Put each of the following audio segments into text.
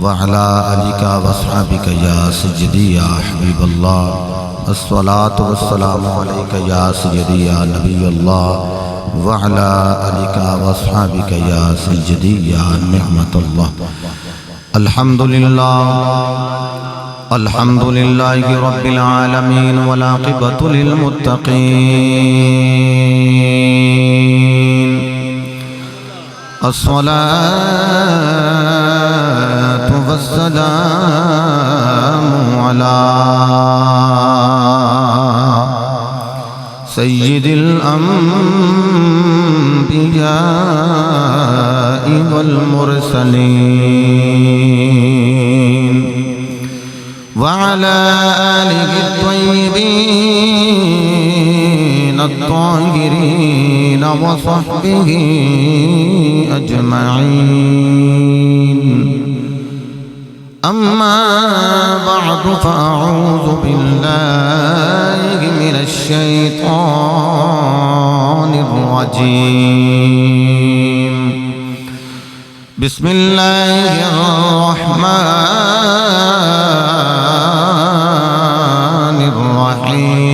वअला आलिका वअस्हाबिका या सय्यदी या हबीबल्लाह अस्सलातु वस्सलामु अलैका या सय्यदी या नबीयल्लाह वअला आलिका वअस्हाबिका या सय्यदी या निअमतल्लाह। अल्हम्दुलिल्लाह अल्हम्दुलिल्लाहि रब्बिल आलमीन वल आक़िबतु लिल मुत्तक़ीन। अस्सलातु वस्सलामु अला सय्यिदिल अंबिया'i वल मुरसलीन वअला आलिहि त्वय्यिबीन अत्ताहिरीन व सहबिही अजमईन। अम्मा बअद फ़अऊज़ु बिल्लाहि मिनश शैतानिर रजीम। बिस्मिल्लाहिर रहमानिर रहीम।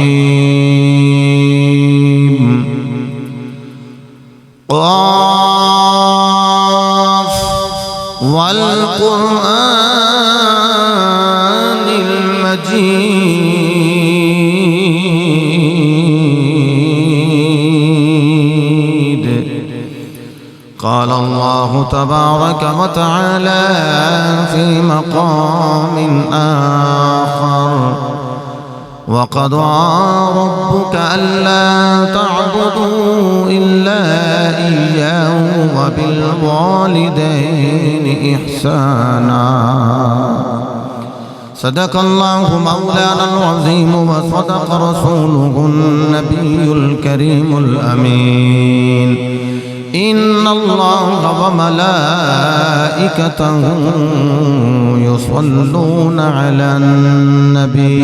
क़ाफ़ वल क़ुरआनिल मजीद। क़ाल अल्लाहु तबारक व तआला फ़ी मक़ामिन आख़र वक़ज़ा रब्बुक अल्ला तअबुदू इल्ला इय्याहु व बिल वालिदैनि इहसाना। सदक़ल्लाहु मौलानल अज़ीम व सदक़ रसूलुहुन नबियुल करीमुल अमीन। इन्नल्लाह व मलाइकतहु युसल्लूना अलन नबी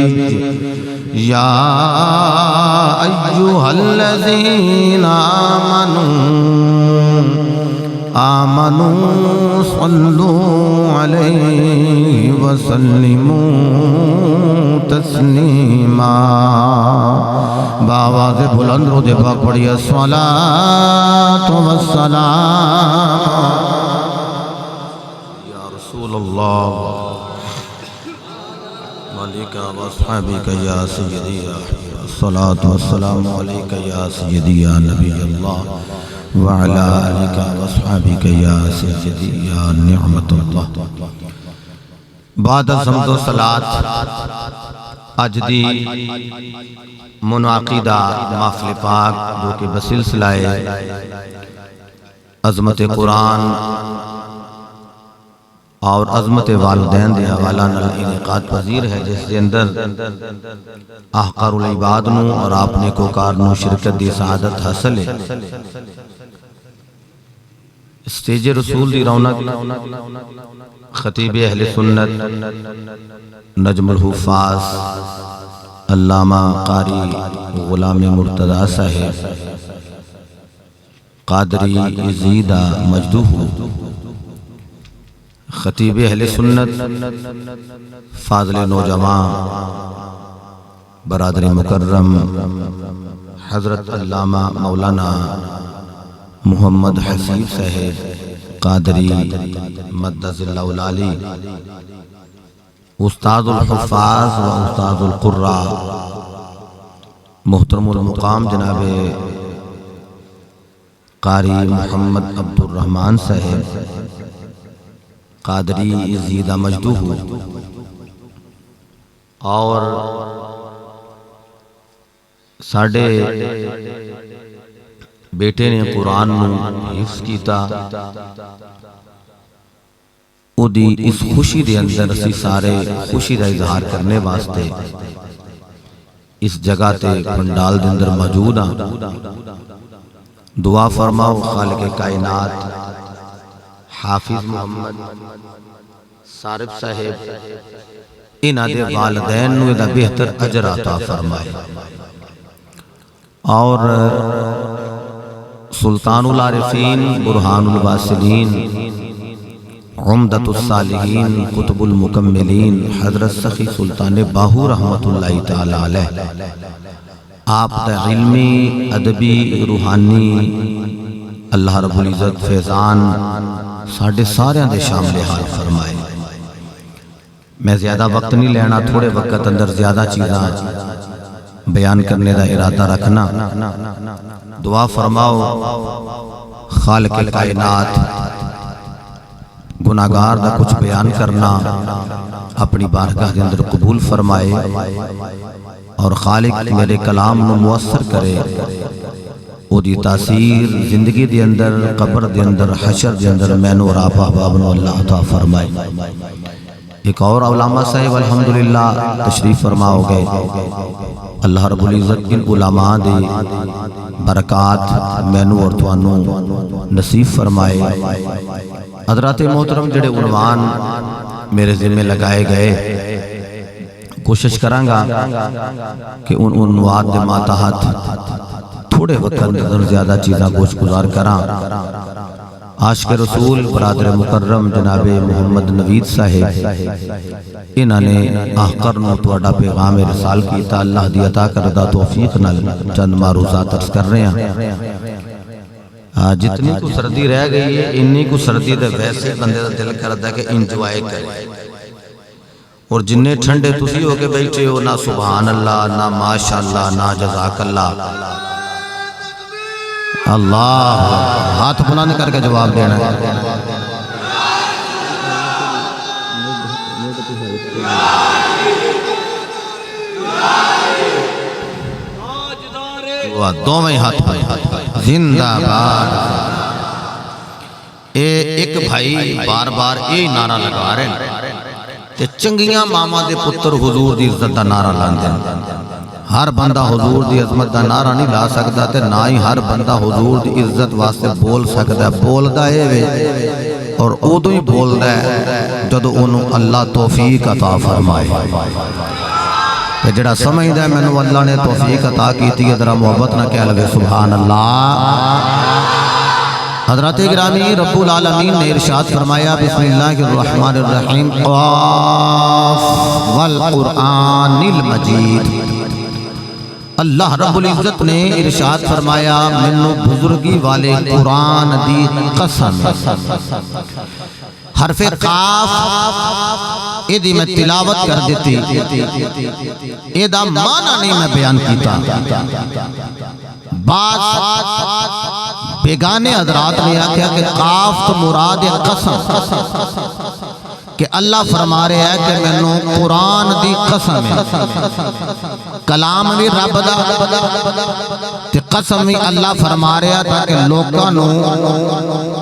या अय्युहल्लज़ीना आमनू सल्लू अलैहि व सल्लिमू तस्लीमा। बावाज़ बुलंद रोज़ पाक पढ़िए अस्सलातु वस्सलाम या रसूलल्लाह अलैका व अस्हाबिका या सय्यदी या अस्सलातु वस्सलामु अलैका या सय्यदी या नबीयल्लाह व अला आलिका व अस्हाबिका या सय्यदी या निअमतल्लाह। बाद हम्द व सलात अज दी मुनाकिदा महफ़िल पाक जो कि बसिलसिलाए अज़मत कुरान और अज़मत वालिदैन के हवाला नाल इनेकाद पजीर है, जिसके अंदर आहकारुल इबाद नूं और आपने कोकार नूं शिरकत दी सआदत हासिल है। स्टेज रसूल दी रौनक खतीब अहले सुन्नत नजमुल हुफ़ाज़ अल्लामा कारी गुलाम मुर्तज़ा साहिब क़ादरी यज़ीदा मजदूहू खतीब अहले सुन्नत फ़ाज़िल नौजवान बरादरी मुकर्रम हज़रत अल्लामा मौलाना मोहम्मद हसीब साहिब क़ादरी मद्दज़िल्लाहुल आली उस्तादुल हुफ़ाज़ व उस्तादुल क़ुर्रा मुहतरमुल मुक़ाम जनाबे कारी मोहम्मद अब्दुर रहमान साहिब क़ादरी यज़ीदा मजदूहू और साढ़े बेटे ने कुरान नूं हिफ्ज़ कीता। उदी इस खुशी दे अंदर असी सारे खुशी का इजहार करने वास्ते इस जगह ते पंडाल दे अंदर मौजूद हाँ। दुआ फरमाओ खालिक कायनात हाफिज मोहम्मद सारिफ साहेब इन्हां दे वालिदैन नूं इहदा बेहतर अजर अता फरमाए और सुल्तानुल आरिफीन बुरहानुल वासिलीन उम्दतुस्सालिहीन कुतुबुल मुकम्मिलीन हज़रत सखी सुल्तान बाहू रहमतुल्लाहि तआला अलैह आप इल्मी अदबी रूहानी अल्लाह रब्बुल इज़्ज़त फैज़ान साढ़े सारियां दे शामिल हाल फरमाए। मैं ज़्यादा वक्त नहीं लेना, थोड़े वक्त अंदर ज़्यादा चीज़ां बयान करने का इरादा रखना। दुआ फरमाओ खालिक़े कायनात गुनाहगार दा कुछ बयान करना अपनी बारगाह के अंदर कबूल फरमाए और खालिक मेरे कलाम नूं मुअस्सर करे, ओदी तासीर जिंदगी दे अंदर, कब्र दे अंदर, हशर दे अंदर मैनू और आप अहबाब नूं अल्लाह अता फरमाए। एक और उलामा साहिब अल्हम्दुलिल्लाह तशरीफ फरमा हो गए। अल्लाह रब्बुल इज़्ज़त इन उलामा दे बरकात मैनू और तुहानू नसीब फरमाए। हज़रात मोहतरम जेड़े उन्वान मेरे ज़िम्मे लगाए गए, कोशिश करांगा कि उन उन्वान दे मातहत थोड़े वक्त अंदर ज़्यादा चीज़ां गोश गुजार करा। आशिक़ रसूल बरादर मुकर्रम जनाबे मोहम्मद नवीद साहिब इन्होंने आहकर नूं तुहाडा पैगाम रिसाल कीता। अल्लाह दी अता करदा तौफीक नाल चंद मारूज़ात अर्ज़ कर रहे हैं। जितनी को सर्दी रह गई है इन्नी को सर्दी दे वैसे बंदे का दिल करदा कि इंजॉय करे, और जिन्ने ठंडे तुसी हो के बैठे हो ना सुभान अल्लाह ना माशाअल्लाह ना जज़ाकल्लाह अल्लाह, हाथ बुलंद करके जवाब देना है। दोवें हाथ जिंदाबाद। एक भाई बार बार यही नारा लगा रहे हैं, चंगियां मामा दे पुत्र हुजूर दी इज्जत का नारा लांदे हैं। हर बंदा हुजूर दी इज्जत का नारा नहीं ला सकता, ते ना ही हर बंदा हुजूर दी इज्जत वास्ते बोल सकता। बोलदा है वे और उदों ही बोलदा है जदों ओनू अल्लाह तौफीक अता फरमाए। जड़ा समझदा मैनू अल्लाह ने तौफीक अता की, जरा मोहब्बत ना कह लगे सुभान अल्लाह। हज़रत गिरामी रब्बुल आलमीन ने इरशाद फरमाया बिस्मिल्लाहिर्रहमानिर्रहीम क़ाफ वल क़ुरआनिल मजीद। अल्लाह रब्बुल इज़्ज़त ने इरशाद फरमाया मैनू बुजुर्गी वाले कुरान दी कसम। हरफे काफ एदी मैं तिलावत कर देती, एदा माना नहीं मैं बयान कीता। बात बेगाने हजरात ने आख्या कि काफ तो मुराद है कसम, कि अल्लाह फरमा रहा है कि मैनू कुरान दी कसम है। कलाम भी रब दा ते कसम भी अल्लाह फरमा रहा ताकि लोगों नू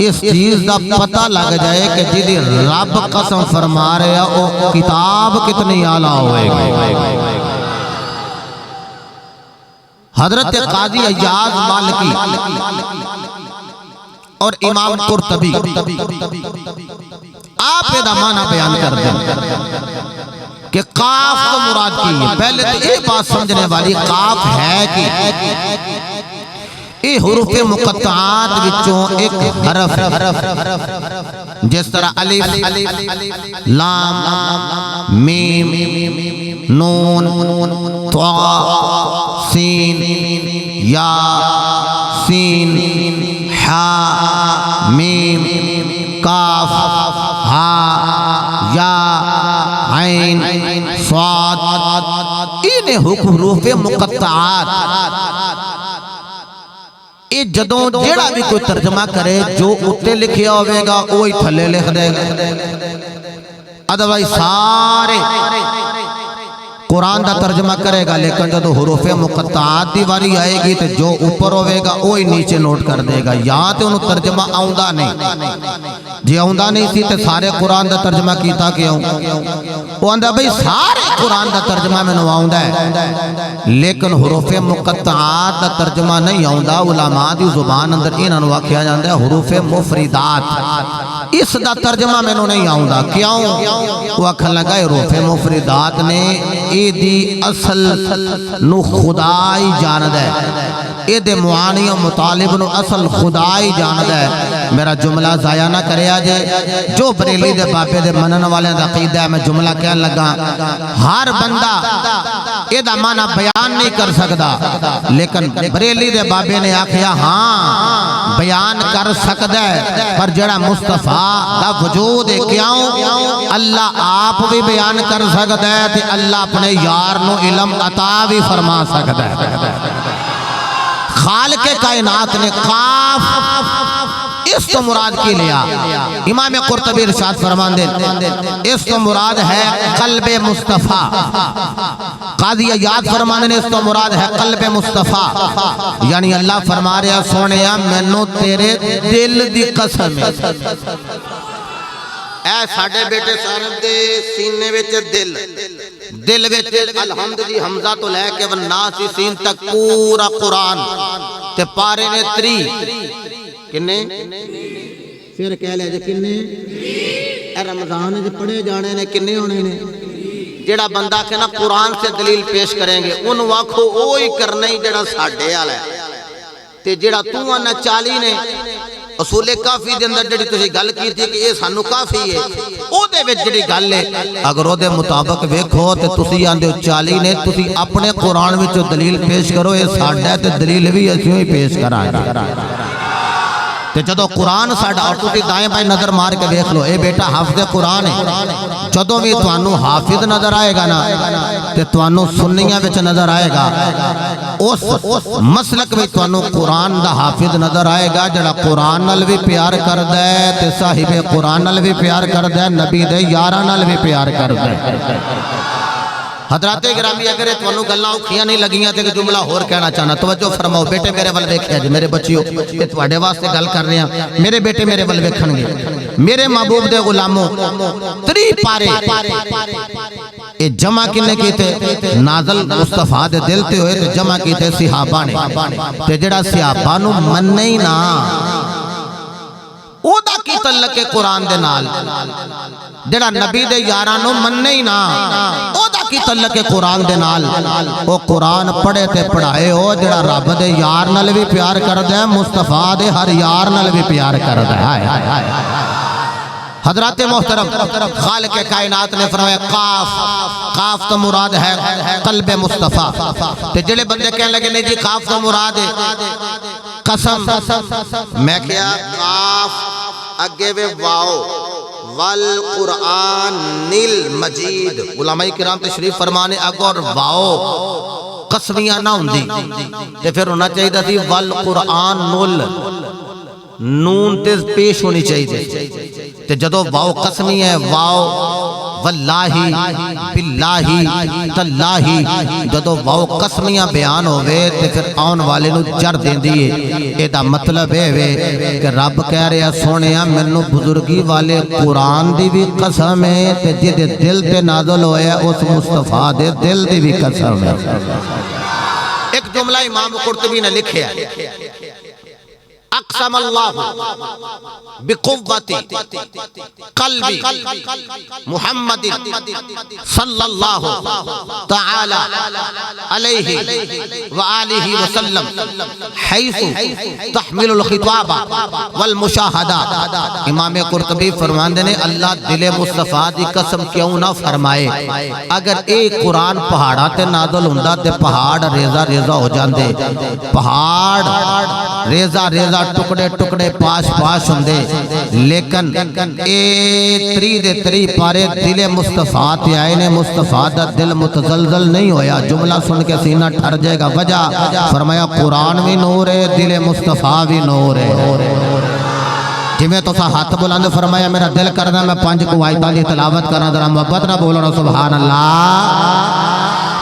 इस चीज का पता लग जाए कि जिहदी रब कसम फरमा रहा वो किताब कितनी आला होएगी। हजरत काजी अय्याज मालिकी और इमाम कुर्तबी आप एदा माना बयान कर दें कि काफ तो मुराद की है। पहले तो ये बात समझने वाली काफ है कि ये हुरूफ मुक़त्तआत विचों एक हरफ, जिस तरह अलिफ लाम मीम नून ता सीन या सीन हा मीम काफ हा या ऐन स्वाद, इन्हें हुरूफ मुक़त्तआत ये जदों जेड़ा भी कोई तर्जमा करे जो उत्ते लिखिया होवेगा वो ही थले लिख देगा। अदरवाइज सारे कुरान का तर्जमा करेगा, लेकिन जो हुरूफ मुक़त्तआत की बारी आएगी तो जो ऊपर होवेगा वो ही नीचे नोट कर देगा। या तो उन्हें तर्जमा आउंदा नहीं, जे आउंदा नहीं सी तो सारे कुरान का तर्जमा कीता क्यों? वो आंदा भाई सारे कुरान का तर्जमा मैनू आउंदा है, लेकिन हुरूफ मुक़त्तआत का तर्जमा नहीं आउंदा। उलमा दी ज़ुबान अंदर इन्हां नूं आख्या जांदा है हुरूफ मुफरिदात। इस दा तर्जमा मैनू नहीं आउंदा क्यों? वो आखन लगा हुरूफ मुफरिदात ने एदी असल नु खुदा ही जानदा है, एदे मुआनी मुतालिब नु असल खुदा ही जानदा है। मेरा जुमला जाया ना करे जे। जो बरेली दे बाबे दे मनन वाले दा अकीदा है, मैं जुमला कहन लगा, हर बंदा एदा माना बयान नहीं कर सकता, लेकिन बरेली दे बाबे ने आखिया हाँ बयान कर सकदा है, पर जड़ा मुस्तफा दा वजूद है क्यों अल्लाह आप भी बयान कर सकता है ते अल्लाह अपने यार नु इल्म अता भी फरमा सकता है। खालिक कायनात ने काफ इस तो मुराद की लिया। इमाम कुर्तबी इरशाद फरमाते इस तो मुराद है कल्बे मुस्तफा। काजी याद फरमाने ने इस तो मुराद है कल्बे मुस्तफा, यानी अल्लाह फरमा रहा सोने मैनू तेरे दिल दी कसम है। ऐ साडे बेटे सारब दे सीने विच दिल, दिल विच अलहम्द जी हमजा तो लैके वन्नास सीन तक पूरा कुरान ते पारे ने 3 किन्ने फिर कह ले किन्ने रमजान च पढ़े जाने ने किन्ने होने ने। जेड़ा बंदा के ना कुरान से दलील पेश करेंगे उन आखो वो ही करना ही जेड़ा साडे वाला है। ते जेड़ा तू आना 40 ने असूले काफी दे अंदर जेड़ी तुसी गल कीती कि ये सानू काफी है, ओदे विच जेड़ी गल है अगर ओदे मुताबिक वेखो ते तुसी आंदे 40 ने, तुसी अपने कुरान विच दलील पेश करो ये साडा ते दलील भी असीं ही पेश करांगे। ते जदों कुरान साडा और तुसी दाएं बाएं नजर मार के देख लो, ए बेटा हाफिज कुरान है, जदों भी तुहानू हाफिज नजर आएगा ना ते तुहानू सुन्नियां विच नजर आएगा, उस मसलक में तुहानू कुरान दा हाफिज नजर आएगा जड़ा कुरान नाल भी प्यार करदा है ते साहिबे कुरान नाल भी प्यार करदा है, नबी दे यारां नाल भी प्यार करदा है। हजरात गिरामी अगर तुहानू गल्लां औखियां नहीं लगियां ते जुमला होर कहना चाहना, तवज्जो फरमाओ। बेटे मेरे वल देखिया जी, मेरे बच्चियों ये तुहाडे वास्ते गल कर रहे हैं, मेरे बेटे मेरे वल वेखणगे। मेरे महबूब दे गुलामों 3 पारे ए जमा किने कीते नाज़ल मुस्तफा दे दिल ते होए ते जमा कीते सहाबा ने। ते जेड़ा सहाबा नु मन्ने ही ना ओदा की तल्लक है कुरान दे नाल, जेड़ा नबी दे यारां नु मन्ने ही ना ओदा की तल्लक है कुरान दे नाल। ओ कुरान पढ़े ते पढ़ाए हो जेड़ा रब दे यार नाल भी प्यार करदा है, मुस्तफा दे हर यार नाल भी प्यार करदा है। हाय हाय हाय। हजरत मोहतरम खालिक कायनात ने फरमाया काफ, काफ तो मुराद है कल्बे मुस्तफा। ते जेड़े बंदे कहने लगे नहीं जी काफ तो मुराद है कसम, मैं क्या काफ अगे वे वाओ वल कुरान नील मजीद। उलमाए किराम तशरीफ फरमाने अगर वाओ कसमियां ना हुंदी ते फिर होना चाहिए थी वल कुरान नुल, नून ते पेश होनी चाहिए। ते जदों वाओ कसमी है वाओ वल्लाही बिल्लाही तल्लाही, जदों वाओ कसमियां बयान होवे ते फिर आउन वाले नु जर देंदी है। एदा मतलब है वे कि रब कह रहा सोनिया मैनू बुजुर्गी वाले कुरान दी भी कसम है ते जिहदे दिल ते नाज़िल होया उस मुस्तफा दे दिल दी भी कसम है। एक जुमला इमाम कुर्तुबी ने लिखा अक़सम अल्लाहु बिक़ुव्वति क़ल्बी मुहम्मदिन सल्लल्लाहु तआला अलैहि व आलिहि वसल्लम हैसु तहमिलुल खिताबा वल मुशाहदात। इमाम कुर्तुबी फरमाते ने अल्लाह दिले मुस्तफा दी कसम क्यों ना फरमाए, अगर ए कुरान पहाड़ा ते नाज़िल हुंदा ते पहाड़ रेजा रेजा हो जांदे, पहाड़ रेजा रेजा टुकड़े टुकड़े पाश पाश होंदे, लेकिन ए 3 दे 3 पारे दिले मुस्तफा ते आए ने, मुस्तफा दा दिल मुतजलजल नहीं होया। जुमला सुन के सीना ठर जाएगा, वजह फरमाया कुरान भी नूर है दिले मुस्तफा भी नूर है। जिमें तुसा हाथ बुलंद फरमाया मेरा दिल करदा मैं 5 कुआयतां दी तिलावत करा, जरा मोहब्बत ना बोलो सुभान अल्लाह।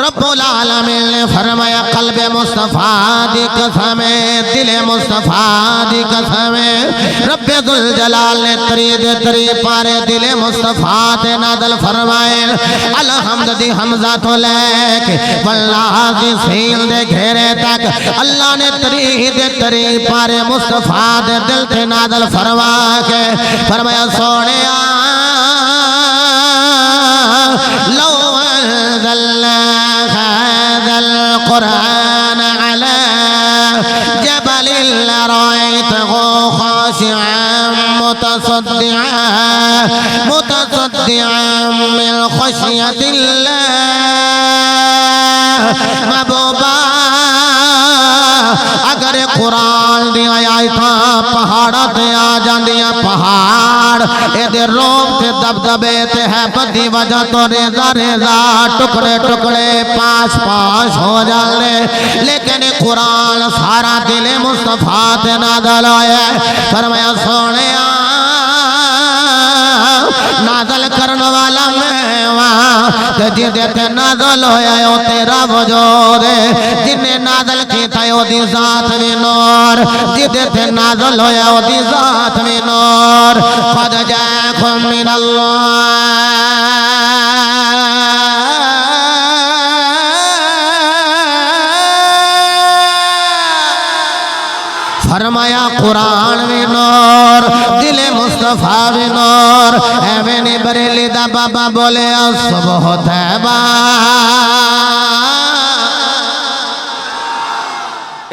रब्बुल आलमीन ने फरमाया कल्बे मुस्तफा मुस्तफा दी कसम दिल मुस्तफा दी कसम रब्बे दुल जलाल ने तरी दे तरी पारे दिल मुस्तफा ते नादल फरमाए अलहम्द दी हमजा तो लेके वल्लाह दी सील दे घेरे तक अल्लाह ने तरी दे तरी पारे मुस्तफा दे दिल ते नादल फरमा के फरमाया सोनिया लो अंज़लना हाज़ल कुरान अला जबलिल लरअयतहु खाशिअन मुतसद्दिअन मिन खशियतिल्लाह महबूबा अगर कुरान दी आयतां पहाड़ां ते आ जांदियां पहाड़ एदे रोम ते दबदबे ते है बदी वजह तो रेजा रेजा टुकड़े टुकड़े पास पास हो जाते लेकिन कुरान सारा दिल मुस्तफा ते नाज़िल होया फरमाया सोनिया नाज़िल करने वाला मैं वहाँ जिदे ते नाज़िल होया ओ तेरा वजूद जिन्हें नाज़िल कीता ओदी ज़ात में नूर जिदे ते नाज़िल होया ओदी ज़ात में नूर क़द जाअकुम मिनल्लाह फरमाया कुरान भी नूर दिल मुस्तफा भी नूर एवें नी बरेली दा बाबा बोले सुबह तैबा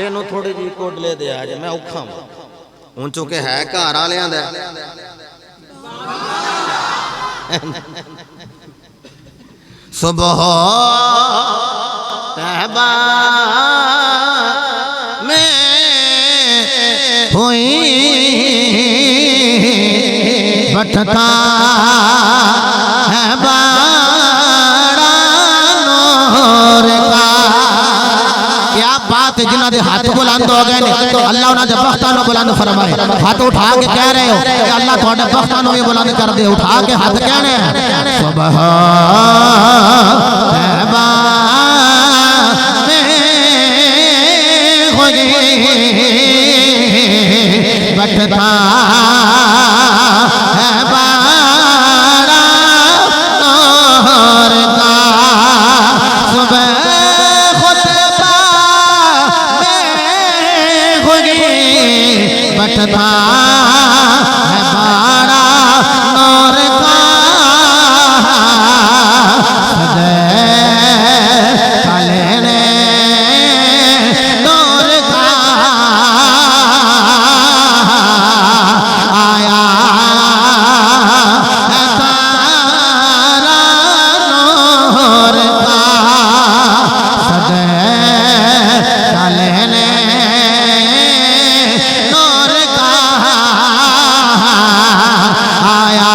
एनू थोड़ी जी कोडले दे आज मैं औखा हूं चूंकि है घर वालियां दा सुबह तैबा में हुई भटका है बाड़ा नूर का क्या बात जिन्हों के हाथ बुलंद हो गए तो अल्लाह उन्होंने बख्तां नूं बुलंद फरमाए हाथ उठा के कह रहे हो कि अल्लाह तुहाडे बख्तां नूं भी बुलंद कर दे उठा के हाथ कहने सुबह तैबा में होई बटता है बाड़ा नूर का सुबह खुतबा में होगी बटता है बाड़ा नूर का सदे काले ने नूर का आया तारा नूर का सदे काले ने नूर का आया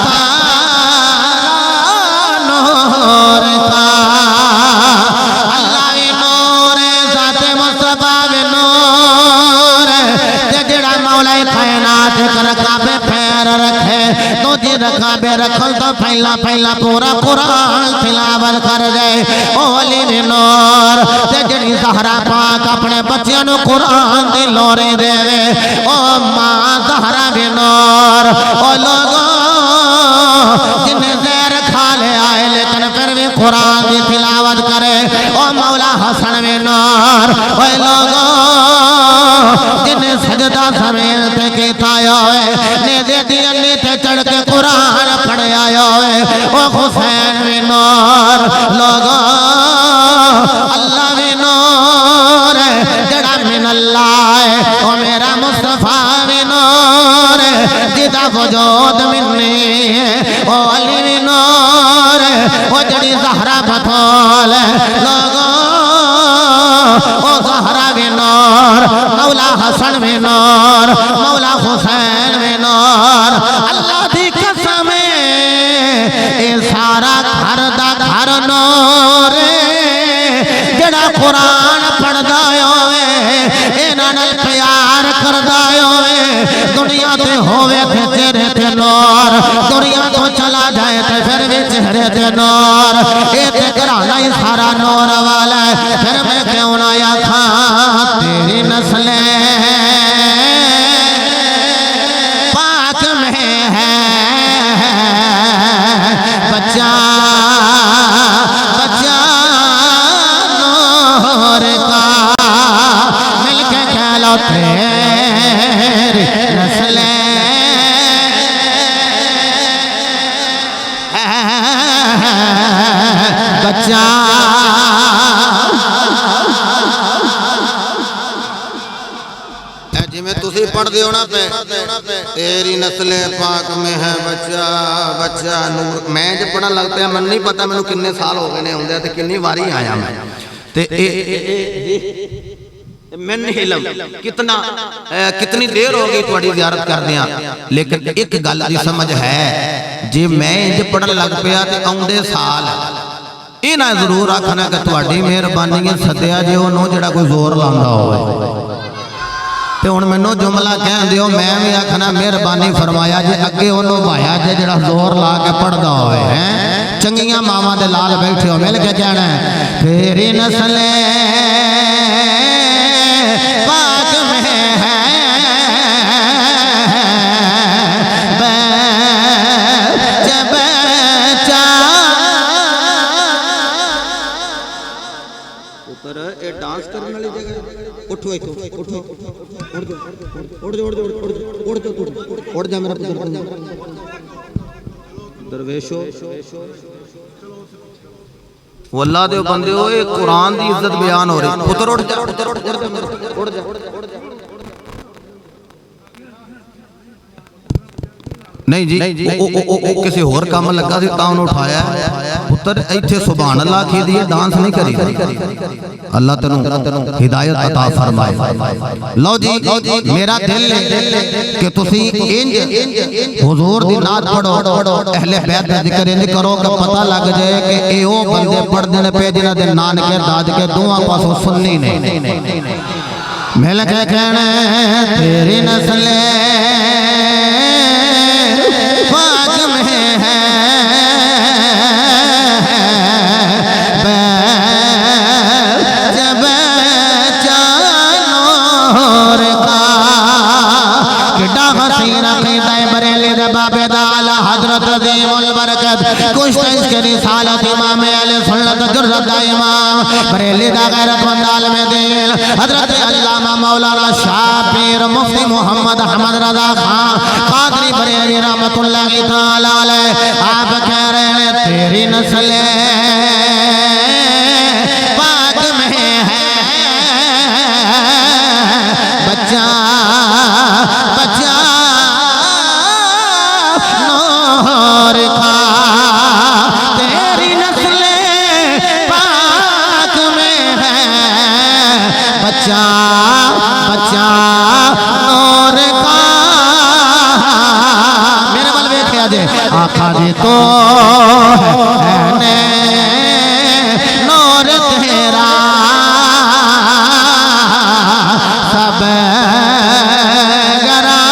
तारा नूर का अल्लाह भी नूर ज़ाते मुस्तफा भी नूर जड़ा मौला कायनात रकाबे पैर रखे तो जी रकाबे रखल तो पहला पहला पूरा कुरान तिलावत कर जाए ओ अली भी नूर जड़ी ज़हरा पाक अपने बच्चों को कुरान दी लोरे देवे ओ मां ज़हरा भी नूर ओ लोगों जिन्हें ज़हर खा ले आए लेकिन फिर भी कुरान की तिलावत करे ओ मौला हसन भी नूर ओ लोगों जिन्हें सजदा समेल ते कीता होए नेज़े दी अन्नी ते चढ़ के कुरान पढ़या होए ओ हुसैन भी नूर लोगों अल्लाह भी नूर जड़ा मिन अल्लाह ओ मेरा मुस्तफा भी नूर जिदा वजूद मिन्नी ओ अली भी नूर ओ जड़ी ज़हरा बतौल लोगों ओ ज़हरा भी नूर मौला हसन भी नूर मौला हुसैन भी नूर अल्लाह दी कसम ए सारा घर दा घर नूर जड़ा कुरान पढ़दा होवे इन्हां नाल प्यार करदा होवे दुनिया ते होवे ते चेहरे ते नूर दुनिया तो चला जाए ते फिर भी चेहरे ते नूर ए ते घराना ही सारा नूर वाला है फिर नस्ल बच्चा जिमें तुसी पढ़ते हो ना पे तेरी नस्ल पाक में है बच्चा बच्चा नूर। मैं जब पढ़न लग पाया मैं नहीं पता मैनू किन्ने साल हो गए ने आउंदे ते कितनी वारी आया मैं ते मैंने इलम कितना कितनी देर हो गई थोड़ी ज़ियारत करदियां, लेकिन एक गल दी समझ है जे मैं इंज पढ़न लग पाया ते आउंदे साल इन्हां जरूर आखना कि तुहाडी मेहरबानी है सद्या जे ओनू जेड़ा कोई जोर लांदा होवे ते हुण मैनू जुमला कह दिओ मैं भी आखना मेहरबानी फरमाया जे अगे ओनू भाया जे जेड़ा जोर ला के पढ़दा होवे हैं। चंगियां मावां दे लाल बैठे हो मिल के कहना तेरी नस्ल पाक में है पर ए डांस करने वाली जगह उठो एक उठो उड़ जा मेरा पुत्र दरवेशो वो अल्लाह दे बंदे हो ये कुरान दी इज्जत बयान हो रही पुत्र उठ जा नहीं जी किसी होर काम लगा सी तां उठाया पुत्र इत्थे सुभान अल्लाह की दी डांस नहीं करी अल्लाह तैनू हिदायत अता फरमाए। लो जी मेरा दिल है कि तुसी इंज हुजूर दी नात पढ़ो अहले बैत दा जिक्र इंज करो कि पता लग जाए कि ए ओ बंदे पढ़दे ने पे जिन्हां दे नानके दादके दोवां पासों सुन्नी ने मिल के कहना तेरी नस्ल पाक में है जब चानोर का किड्डा हसीना कीदा बरेली दे बाबे दाल हजरत अज़ीमुल बरकत कुछ इसके रिसालत इमाम अहले सुन्नत जुर्रत इमाम बरेली दा गैरतमंद आलिम दीन हजरत अल्लामा मौलाना शाह पीर मुफ्ती मोहम्मद अहमद रजा खान कादरी बरेली रहमतुल्लाहि तआला अलैह आप कह रहे हैं तेरी नस्ल पाक में है बच्चा बच्चा नूर का तेरी नस्ल पाक में है बच्चा बच्चा नूर का मेरे बल वेख्या जे आखा जी तो है नूर तेरा सब गरा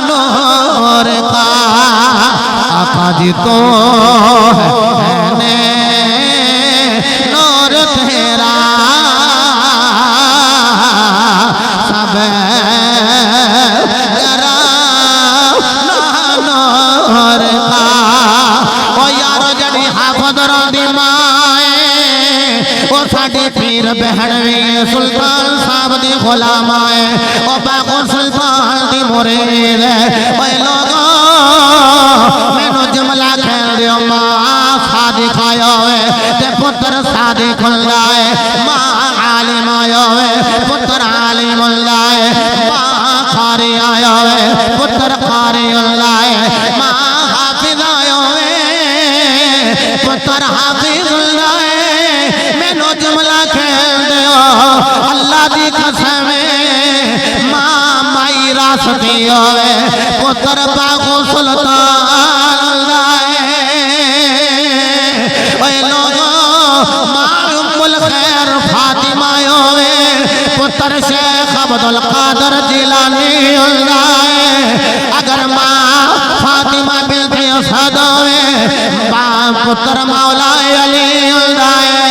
नूर का आका जी तो है नूर तेरा सब गरा नूर का ओ यारो जड़ी हाफज रोंदी माए ओ साडी पीर बहन वी सुल्तान साहब दी गुलाम आए ओ बागो सुल्तान दी मुरीद ओए लोगो मैनू जुमला कह दियो मां सादी खाया होए ते पुत्र सादी खुलदा है मां आलिम आया होए पुत्र आलिम हुंदा है मां कारी आया होए पुत्र कारी हुंदा है मां हाफिज आया होए पुत्र हाफिज हुंदा है मैनू जुमला कह दियो अल्लाह दी कसम मां माई रासती होवे पुत्र बागो सुल्तान हुंदा है ओए लोगो मां उम्मुल खैर फातिमा होवे पुत्र शेख अब्दुल कादर जिलानी हुंदा है अगर मां फातिमा बिनत असद होवे पुत्र मौला अली हुंदा है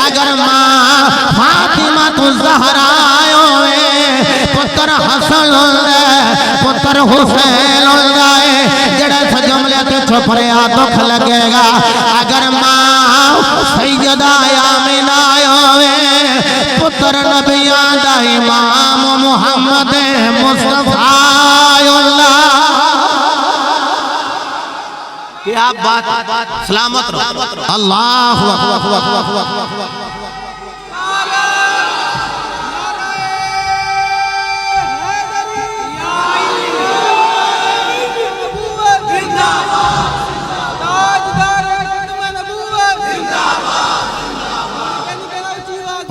अगर मां फातिमा तु ज़हरा होवे पुत्र हसन हुंदा पुत्र हुसैन हुंदा है जेड़ा जुमले ते चुप रहा दुख लगेगा अगर मां सैयदा आमिना होवे पुत्र नबिया दा इमाम मुहम्मद मुस्तफा क्या बात सलामत रहो अल्लाहु अकबर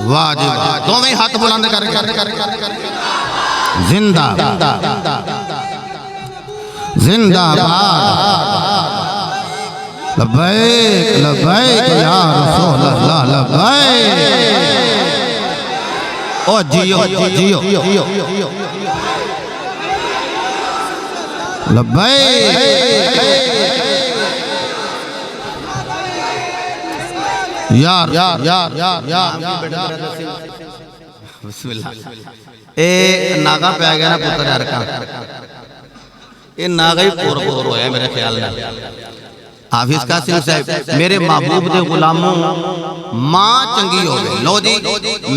वाह जी वाह दोवें हाथ बुलंद कर जिंदा जिंदाबाद लब्बैक लब्बैक या रसूल अल्लाह लब्बैक ओ जियो जियो लब्बैक यार बिस्मिल्लाह ए नागा पै गया ना पुत्र यार का ये नागा ही पोर होया मेरे ख्याल में हाफिज कासिम साहब मेरे महबूब दे गुलामों मां चंगी होवे लो जी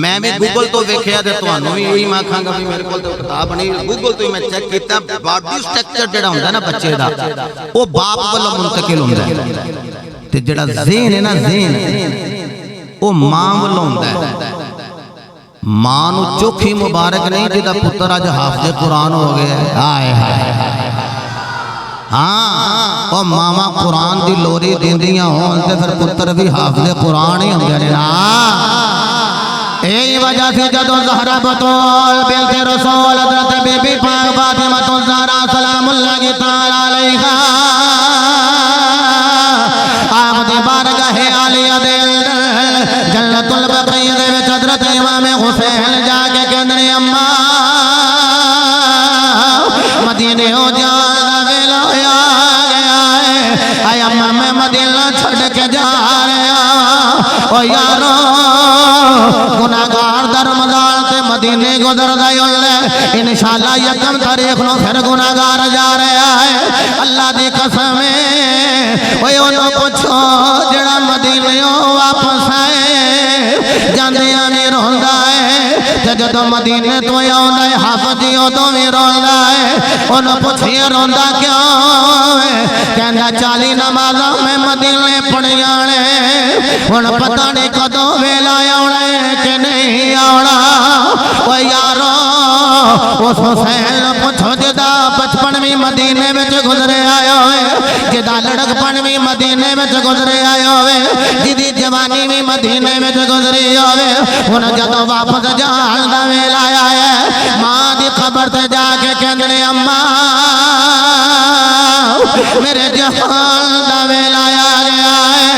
मैं भी गूगल तो वेखिया ते तुहानू भी यही मैं आखांगा भी मेरे कोल तो किताब नहीं गूगल तो मैं चेक कीता बॉडी स्ट्रक्चर जेड़ा हुंदा ना बच्चे दा वो बाप वालों मुंतकिल हुंदा है ते जेड़ा ज़हन है ना ज़हन वो मां वालों हुंदा है मां नू चोखी मुबारक नहीं जिहदा पुत्र अज हाफिज़ कुरान हो गया हाय हाय हाँ और मामा कुरान की लोरी देंदियां होन ते फिर पुत्र भी हाफिज़ कुरान ही होंदे ने ना यही वजह से जदों ज़हरा बतौल बिनते रसूल हज़रत बीबी पाक फातिमा ज़हरा सलामुल्लाहि तआला अलैहा आप दी बारगाह आलिया दे जन्नतुल बक़ीअ दे विच हज़रत इमाम हुसैन जाके कहंदे ने अम्मा मदीने हो जान दा वेला आ गया है आय अम्मा मैं मदीना छड़ के जा रहा ओ यारो गुनाहगार दर रमज़ान ते मदीने गुजरदा होंदा इंशाअल्लाह यकम तारीख नु फिर गुनाहगार जा रहा है अल्लाह दी कसम है ओए ओनो पुछो जेड़ा मदीने वापस आए जांदियां भी रोंदा है ते जदों मदीने तो आउंदा है हाफिज़ जी उदों भी रोंदा है ओनो पुछिए रोंदा क्यों है कहंदा 40 नमाज़ां मैं मदीने पढ़ियां ने हुण पता नहीं कदों वेला आउणा है कि नहीं आउणा ओ यारो उस हुसैन पुछो जिदा बचपन भी मदीने में गुजरे आयो है जिदा लड़कपन भी मदीने में गुजरे आयो है जिदी जवानी भी मदीने में गुजरी होवे हुण जदों वापस जान दा वेला आया है मां दी खबर ते जाके कहंदे ने अम्मा मेरे जहान दा वेला आ गया है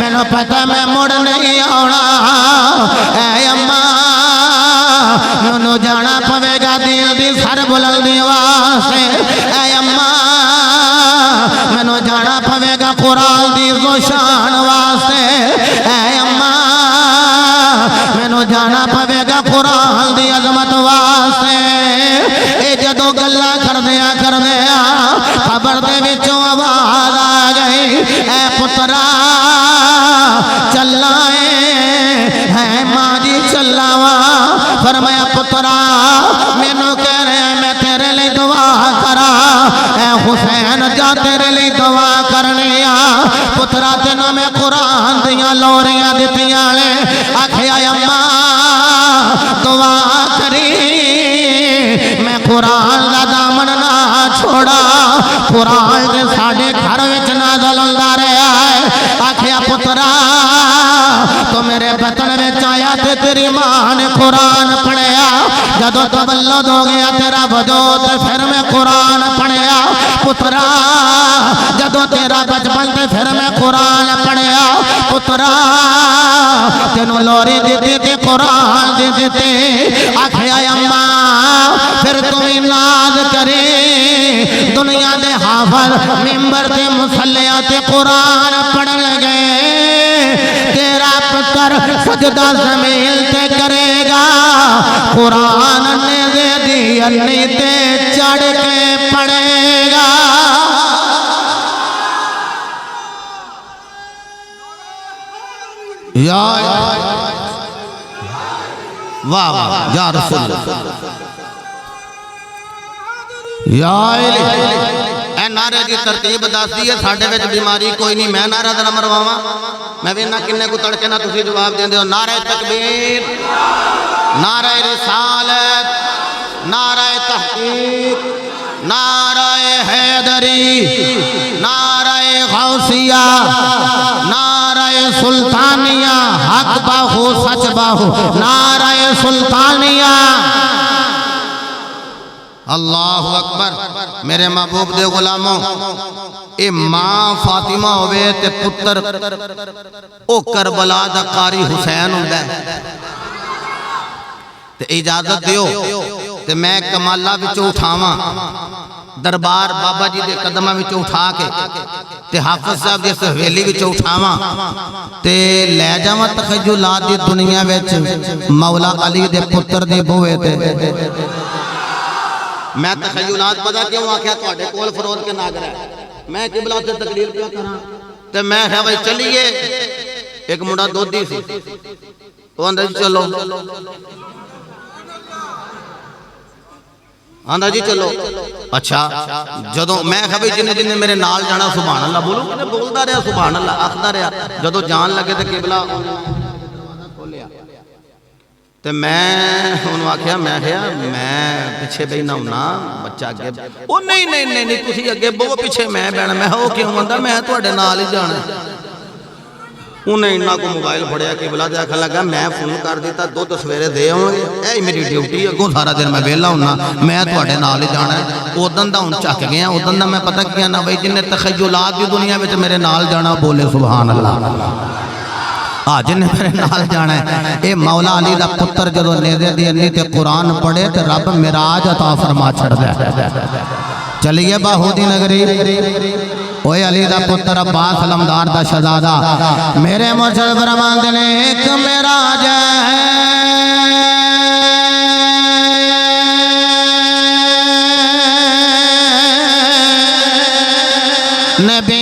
मैनू पता मैं मुड़ नहीं आउणा ऐ अम्मा मैनू जाना पवेगा दीन दी सर बुलंदी वास्ते ऐ अम्मा मैनू जाना पवेगा कुरान दी शान वास्ते ऐ अम्मा मैनू जाना पवेगा कुरान दी अजमत वास्ते ए जदों गल्लां करदियां खबर दे विचों आवाज आ गई ऐ पुत्रा चला है मां जी चला वा फरमाया पुत्रा मैनू कह रहे मैं तेरे लिए दुआ करा ऐ हुसैन जा तेरे लिए दुआ करनी आ पुत्रा तेनों मैं कुरान दियां लोरियां दित्तियां ने आखिया अम्मा दुआ करी मैं कुरान दा दामन ना छोड़ा कुरान के साडे घर विच नाज़िल हुंदा रहा है आखिया पुत्रा तो मेरे बतन विच आया ते तेरी मां ने कुरान पढ़िया जदों तवल्लुद हो गया तेरा वजूद फिर मैं कुरान पढ़िया पुत्रा जदों तेरा बचपन ते फिर मैं कुरान पढ़िया पुत्रा तेनू लोरी दी ते कुरान दे दिते आखिया अम्मा फिर तुम नाज करे दुनिया दे हाफिज़ मिंबर ते मुसल्लियां ते कुरान पढ़न गए तेरा पुत्र सजदा ज़मीन ते करेगा कुरान ने दे दी अन्नी ते चढ़ के पढ़ेगा वाह वाह या रसूल या ए नारे की तरतीब दसदी है साडे विच बीमारी कोई नहीं। मैं नारा जरा मरवावां, मैं भी ना किन्ने को तड़के ना तुसीं जवाब देंदे हो। नारे तकबीर, नारे रिसालत, नारे तहकीक, नारे हैदरी, नारे गौसिया, नारे सुल्तानिया, हक बाहु सच बाहु, नारे सुल्तानिया। अल्लाहु अकबर। मेरे महबूब दे गुलामों, ए मां फातिमा होवे ते पुत्र ओ करबला दा कारी हुसैन हुंदा है। ते इजाजत दियो ते मैं कमाला विचों उठावां, दरबार बाबा जी दे कदमां विचों उठा के ते हाफिज साहब दी हवेली विचों उठावां ते ले जावां तखय्युलात दी दुनिया विच मौला अली दे पुत्र दे बूहे ते। मैं तखय्युलात पता क्यों आख्या तुहाडे कोल फरोज के नागर है। मैं किबला से तकरीर क्या करा ते मैं है भाई चलिए। एक मुंडा दोधी सी, वो आंदा जी चलो, आंदा जी चलो। अच्छा जदों मैं भाई जिन्हें जिन्हें मेरे नाल जाना सुभान अल्लाह बोलो, मैंने बोलता रहा सुभान अल्लाह आखदा रहा। जदों जान लगे तो किबला खोलिया ते मैं उन्होंने आख्या, मैं क्या मैं पिछे बहना होना, बच्चा अगे। ओ नहीं नहीं नहीं नहीं तुसी अगे बहुत पिछे मैं बहना। मैं वो क्यों आंदा मैं तुहाडे नाल ही जाना। उन्हें इन्ना को मोबाइल फड़िया किबला ते आखन लगा मैं फोन कर दिता दुध सवेरे दे आवांगे, यही मेरी ड्यूटी अगों सारा दिन मैं वेला हुन्ना, मैं तुहाडे नाल ही जाना। उदन दा हुण झक गया। उदन दा मैं पता क्या ना बई जिन्हें तखय्युलात दी दुनिया में मेरे नाल जाना बोले सुभान अल्लाह। हाँ जिन्हें मेरे नाल जाना है। ये मौला अली दा पुत्र जदों नेज़े दी अन्नी ते कुरान पढ़े ते रब मिराज अता फरमा छड़दा। चलिए बाहूदी नगरी, ओए अली दा पुत्र अब्बास अलमदार दा शहजादा। मेरे मुर्शिद फरमांदे ने एक मिराज नबी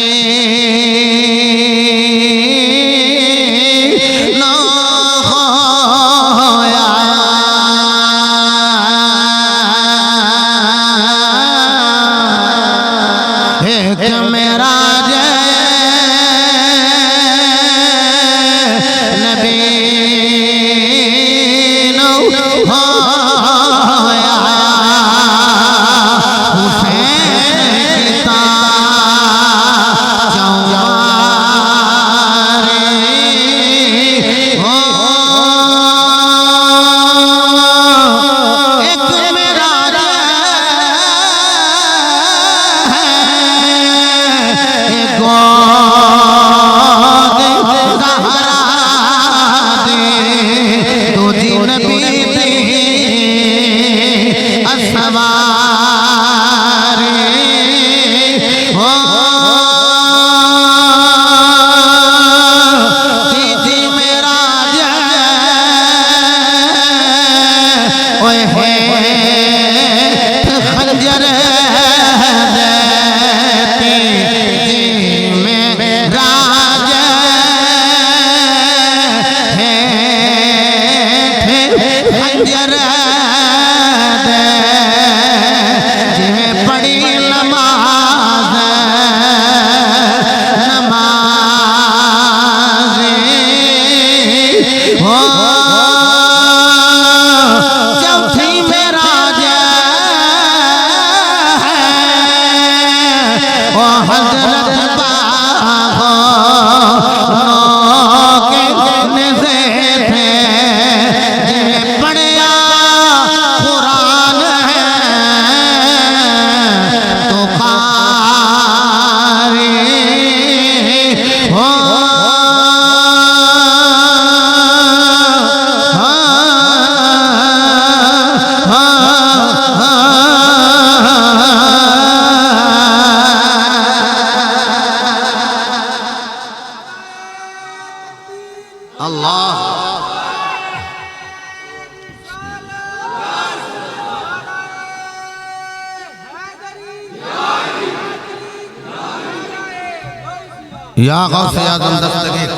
या गौसे आज़म दस्तगीर,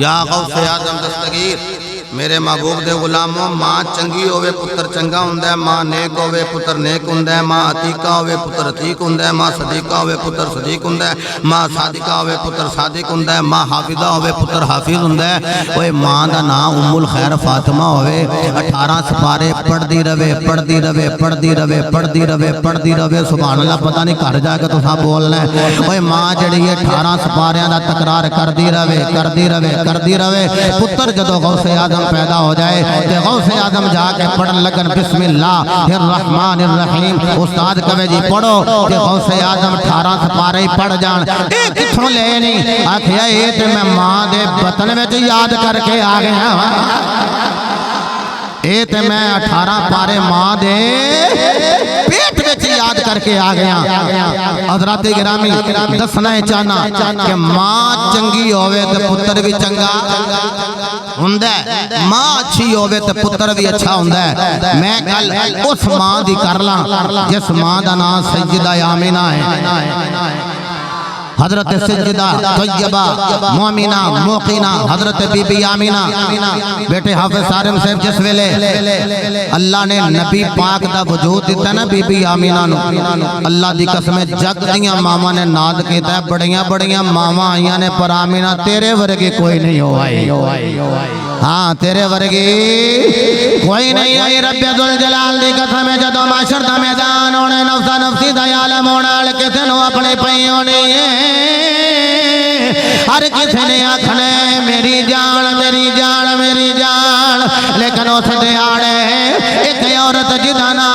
या गौसे आज़म दस्तगीर। मेरे महबूब दे गुलामों, मां चंगी होवे पुत्र चंगा हुंदा है, मां नेक होवे पुत्र नेक हुंदा है, मां अतीका होवे पुत्र अतीक हुंदा है, मां सदीका होवे पुत्र सदीक हुंदा है, मां सादिका होवे पुत्र सादिक हुंदा है, मां हाफिजा होवे पुत्र हाफिज हुंदा है। ओए मां दा नाम उम्मुल खैर फातिमा होवे, 18 सिपारे पढ़दी रवे पढ़दी रवे पढ़दी रवे पढ़दी रवे पढ़दी रवे। सुभान अल्लाह, पता नहीं घर जाके तुसां बोलना है। ओए मां जिहड़ी 18 सिपारियां दा तकरार करदी रवे करदी रवे करदी रवे। पुत्र जदों गौसे आजम पैदा हो जाए ते गौसे आजम जाके पढ़न लगन बिस्मिल्लाहिर रहमानिर रहीम। उस्ताद कहे जी पढ़ो ते गौसे आजम 18 सिपारे ही पढ़ जान। ए किथों ले नहीं आखिया, ये ते मैं मां दे बतन विच याद करके आ गया। ये ते मैं 18 पारे मां दे पेट विच याद करके आ गया। हज़रात गिरामी दसना चाहना कि मां चंगी होवे ते पुत्र भी चंगा हुंदा है, मां अच्छी होवे ते पुत्र भी अच्छा हुंदा है। मैं गल उस मां दी कर ला जिस मां दा नाम सैयदा आमिना है। हजरत सज्जदा तैयबा मोमिना मोकिना हजरत बीबी आमिना। बेटे हाफिज सारिम साहब, जिस वेले अल्लाह ने नबी पाक दा वजूद दिता ना बीबी आमिना नु, अल्लाह दी कसम जग दियां मावां ने नाद कीता। बड़ियां बड़ियां मावां आईयां ने पर आमिना तेरे वर्गी कोई नहीं हो आई। हाँ, तेरे वर्गी कोई नहीं आई। रब्बे दुल जलाल दी कसम जदों माशर दा मैदान होने, नफ्सा नफ्सी दा आलम होना, किसे नु अपने पई होनी है। हर किसी ने आखने मेरी जान मेरी जान मेरी जान, लेकिन उस दिहाड़े एक औरत जिदा ना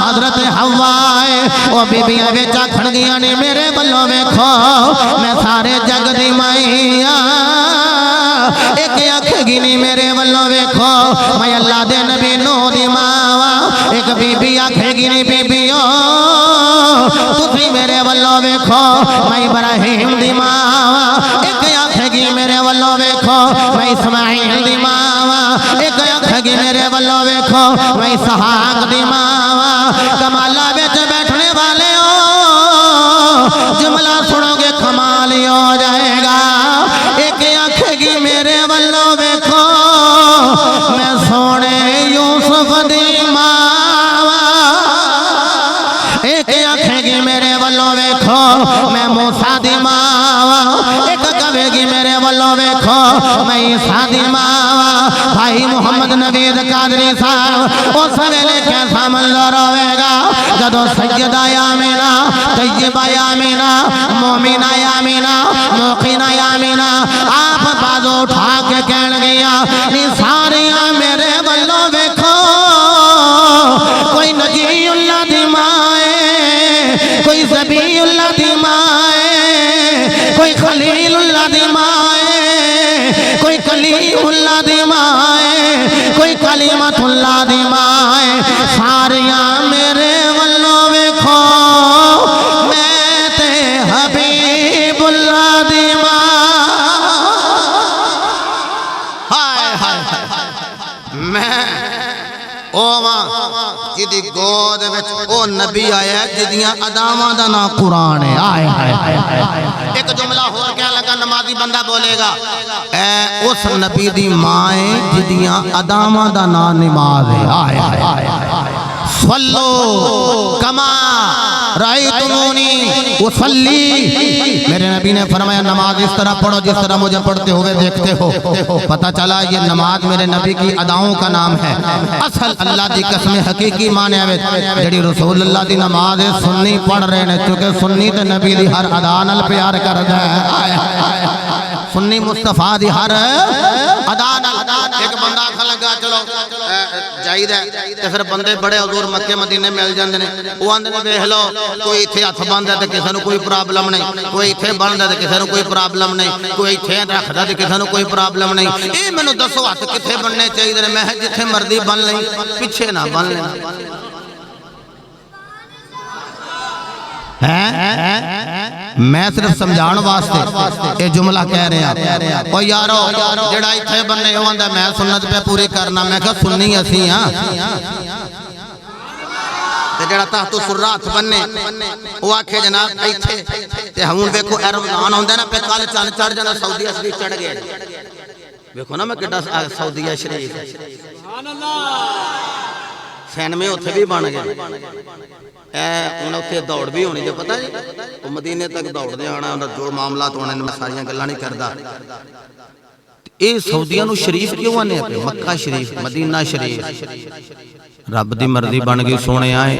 हजरत हवा है, वो बीबियां विच आखण गियां ने मेरे वल्लों वेखो मैं सारे जग दी माईया। एक आखेगी नी मेरे वल्लों वेखो मैं अल्लाह दे नबी नूह दी मां। एक बीबी आखेगी नी बीबियो तुसी मेरे वल्लों वेखो मैं इब्राहिम दी मां। एक आखेगी मेरे वल्लों वेखो मैं इस्माइल दी मां। एक आखेगी मेरे वल्लों वेखो मैं इसहाक दी मां। कमाला विच बैठने वाले हो, जुमला सुनोगे कमाल ही हो जाएगा। एक आखेगी मेरे वल्लों वेखो मैं सोने यूसुफ दी मां। एक आखेगी मेरे वल्लों वेखो मैं मूसा दी मां। एक कहेगी मेरे वल्लों वेखो मैं ईसा दी मां। भाई मोहम्मद नवीद कादरी साहब, उस वेले कैसा मंजर होवेगा जदों सैयदा आमिना तैयबा आमिना मोमिना आमिना मोकिना आमिना आप बाजू उठा के कहन गया नी सारियां मेरे वल्लों वेखो। कोई नजीउल्लाह दी मां, कोई ज़बीउल्लाह दी मां, कोई खलीलुल्लाह दी मां, कोई कलीमुल्लाह दी मां, कोई कलीमतुल्लाह दी मां। सारियां मेरे वल्लों वेखो मैं ते हबीबुल्लाह दी मां। हाय हाय मैं ओ मां जिदी गोद विच ओ नबी आया जिदियां अदावां दा नाम कुरान है। आए हाय एक जुमला होर क्या लगा नमाजी बंदा बोलेगा, ए उस नबी दी मां है जिदियां अदावां दा नाम नमाज है। आए हाय सल्लो कमा रायतुमूनी उसल्ली। मेरे नबी ने फरमाया नमाज इस तरह पढ़ो जिस तरह मुझे पढ़ते हुए देखते हो। पता चला ये नमाज मेरे नबी की अदाओं का नाम है। असल अल्लाह दी कसम हकीकी माने जेड़ी रसूलुल्लाह दी नमाज है सुन्नी पढ़ रहे ने, क्योंकि सुन्नी ते नबी दी हर अदा नाल प्यार करदा है। सुन्नी मुस्तफा दी हर अदा नाल। एक बंदा आखन लगा चलो जाईदा ते फिर बंदे बड़े हजूर मक्के मदीने मिल जांदे ने। वो आंदे ने देख लो कोई इत्थे हथ बंदा ते किसे नूं कोई प्रॉब्लम नहीं, कोई इत्थे बंदा ते किसे नूं कोई प्रॉब्लम नहीं, कोई इत्थे रखदा ते किसे नूं कोई प्रॉब्लम नहीं। ए मैनूं दसो हथ कित्थे बनने चाहिए ने? मैं जिथे मर्जी बन लई, पिछे ना बन लेना है। मैं सिर्फ समझाने वास्ते ये जुमला कह रहा। ओ यारो जेड़ा इत्थे बन्ने हो आंदा मैं सुन्नत पे पूरी करना। मैं कहा सुन्नी असी हां ते जेड़ा ताहतु सुर्रा हथ बन्ने वो आखे जनाब इत्थे ते हुण देखो रमजान आंदा ना पे कल चंद चढ़ जाना सऊदी असली चढ़ गया देखो ना मैं कितना सऊदीया शरीफ सैनवे उत्थे भी बन गए हूँ उत्थे दौड़ भी होनी जो पता जी वो मदीने तक दौड़ते आना जो मामला होने मैं सारिया गल्लां नहीं करता ये सऊदिया नूं शरीफ क्यों आने मक्का शरीफ मदीना शरीफ रब दी मर्जी बन गई सोने आए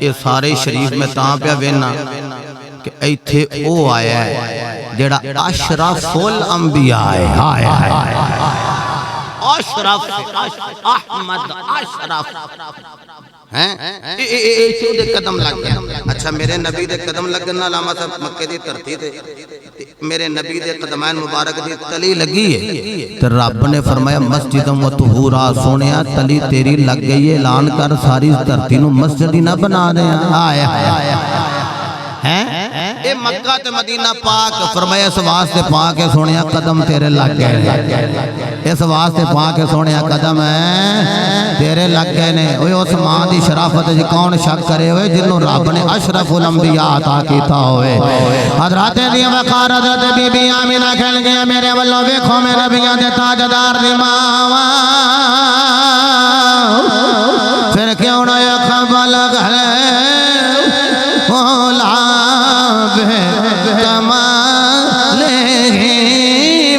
ये सारे शरीफ मैं तां पिया वेना कि इत्थे ओ आया है जेड़ा अशरफुल अंबिया है अशरफ अहमद अशरफ हैं कदम लग गया। अच्छा मेरे नबी दे कदम लगन नाल आमा साहब मक्के दी धरती ते मेरे नबी दे कदमैन मुबारक दी तली लगी है ते रब ने फरमाया मस्जिदम व तुहूरा सोनिया तली तेरी लग गई है ऐलान कर सारी धरती नु मस्जिद ही ना बना दे आया हैं ए मक्का ते मदीना पाक फरमाया इस वास्ते पाक है सोनिया कदम तेरे लग गए इस वास्ते पाक है सोनिया कदम तेरे लग गए ने ओए उस मां दी शराफत जी कौन शक करे ओए जिन्हों रब ने अशरफुल अंबिया अता कीता होवे हजरत दी वकार हजरत बीबी आमिना कहन गया मेरे वल्लों वेखो मेरे नबियां दे ताजदार दी मां फिर क्यों ना खबल गले मौला कमाले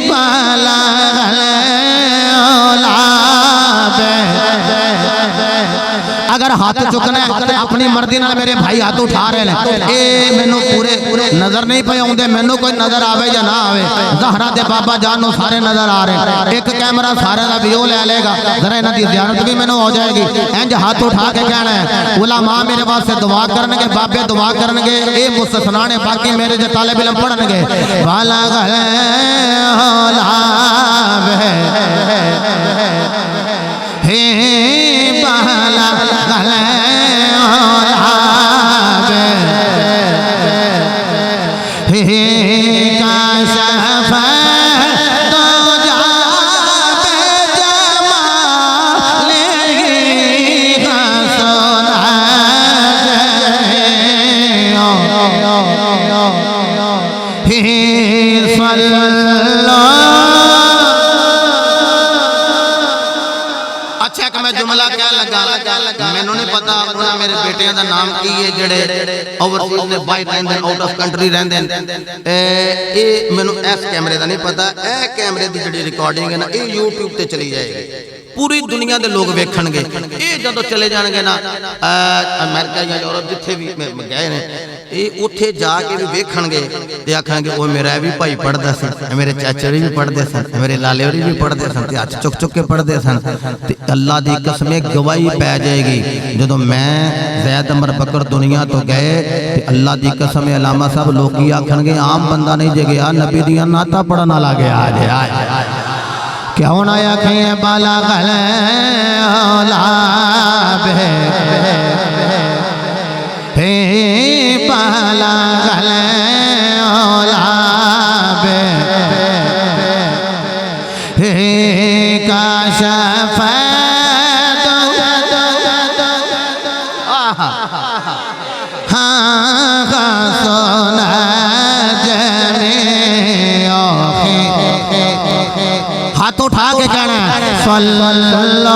बाला अगर हाथ चुकना है अपनी मर्जी नाल मेरे भाई हाथ उठा रहे हैं ए मैनू पूरे नजर नहीं पे आउंदे मैनू कोई नजर आवे या ना आवे ज़हरा दे बाबा जान नु सारे नजर आ रहे हैं एक कैमरा सारे दा व्यू ले लेगा जरा इन्हां दी ज़ियारत भी मैनू हो जाएगी इंज हाथ उठा के कहना है उलमा मेरे वास्ते दुआ करनगे बाबे दुआ करनगे ए मुस्तसना ने बाकी मेरे जो तालिब इल्म पढ़नगे वाला गले होला हे बाला गले हे काशफ तो जाबे जमाले का सोना हे सल्लल्लाहु अच्छा कि मैं जुमला क्या लगा मैनू नहीं पता उन्हें मेरे बेटियां का नाम की है जेड़े ओवरसीज ने बाहर रहंदे आउट ऑफ कंट्री रहंदे ए मैनू इस कैमरे का नहीं पता ए कैमरे की जेड़ी रिकॉर्डिंग है ना ये यूट्यूब ते चली जाएगी पूरी दुनिया के लोग वेखणगे ये जदों चले जाणगे ना अमेरिका या यूरोप जिथे भी गए ने ये उत्थे जाके भी वेखणगे ते आखणगे ओ मेरा भी भाई पढ़दा सी मेरे चाचे भी पढ़दे सन मेरे लाले होरी भी पढ़दे सन ते हत्थ चुक चुक के पढ़दे सन ते अल्लाह दी कसम गवाही पै जाएगी जदों मैं ज़ैद अमर बकर दुनिया तो गए ते अल्लाह दी कसम अलामा साहब लोग आखणगे आम बंदा नहीं जे गया नबी दियां नाता पढ़न वाला गया क्यों ना आखें बाला गले हे बाला गले हे काशफ हाँ सोना हाथ उठा के कहना सल्लल्लाहु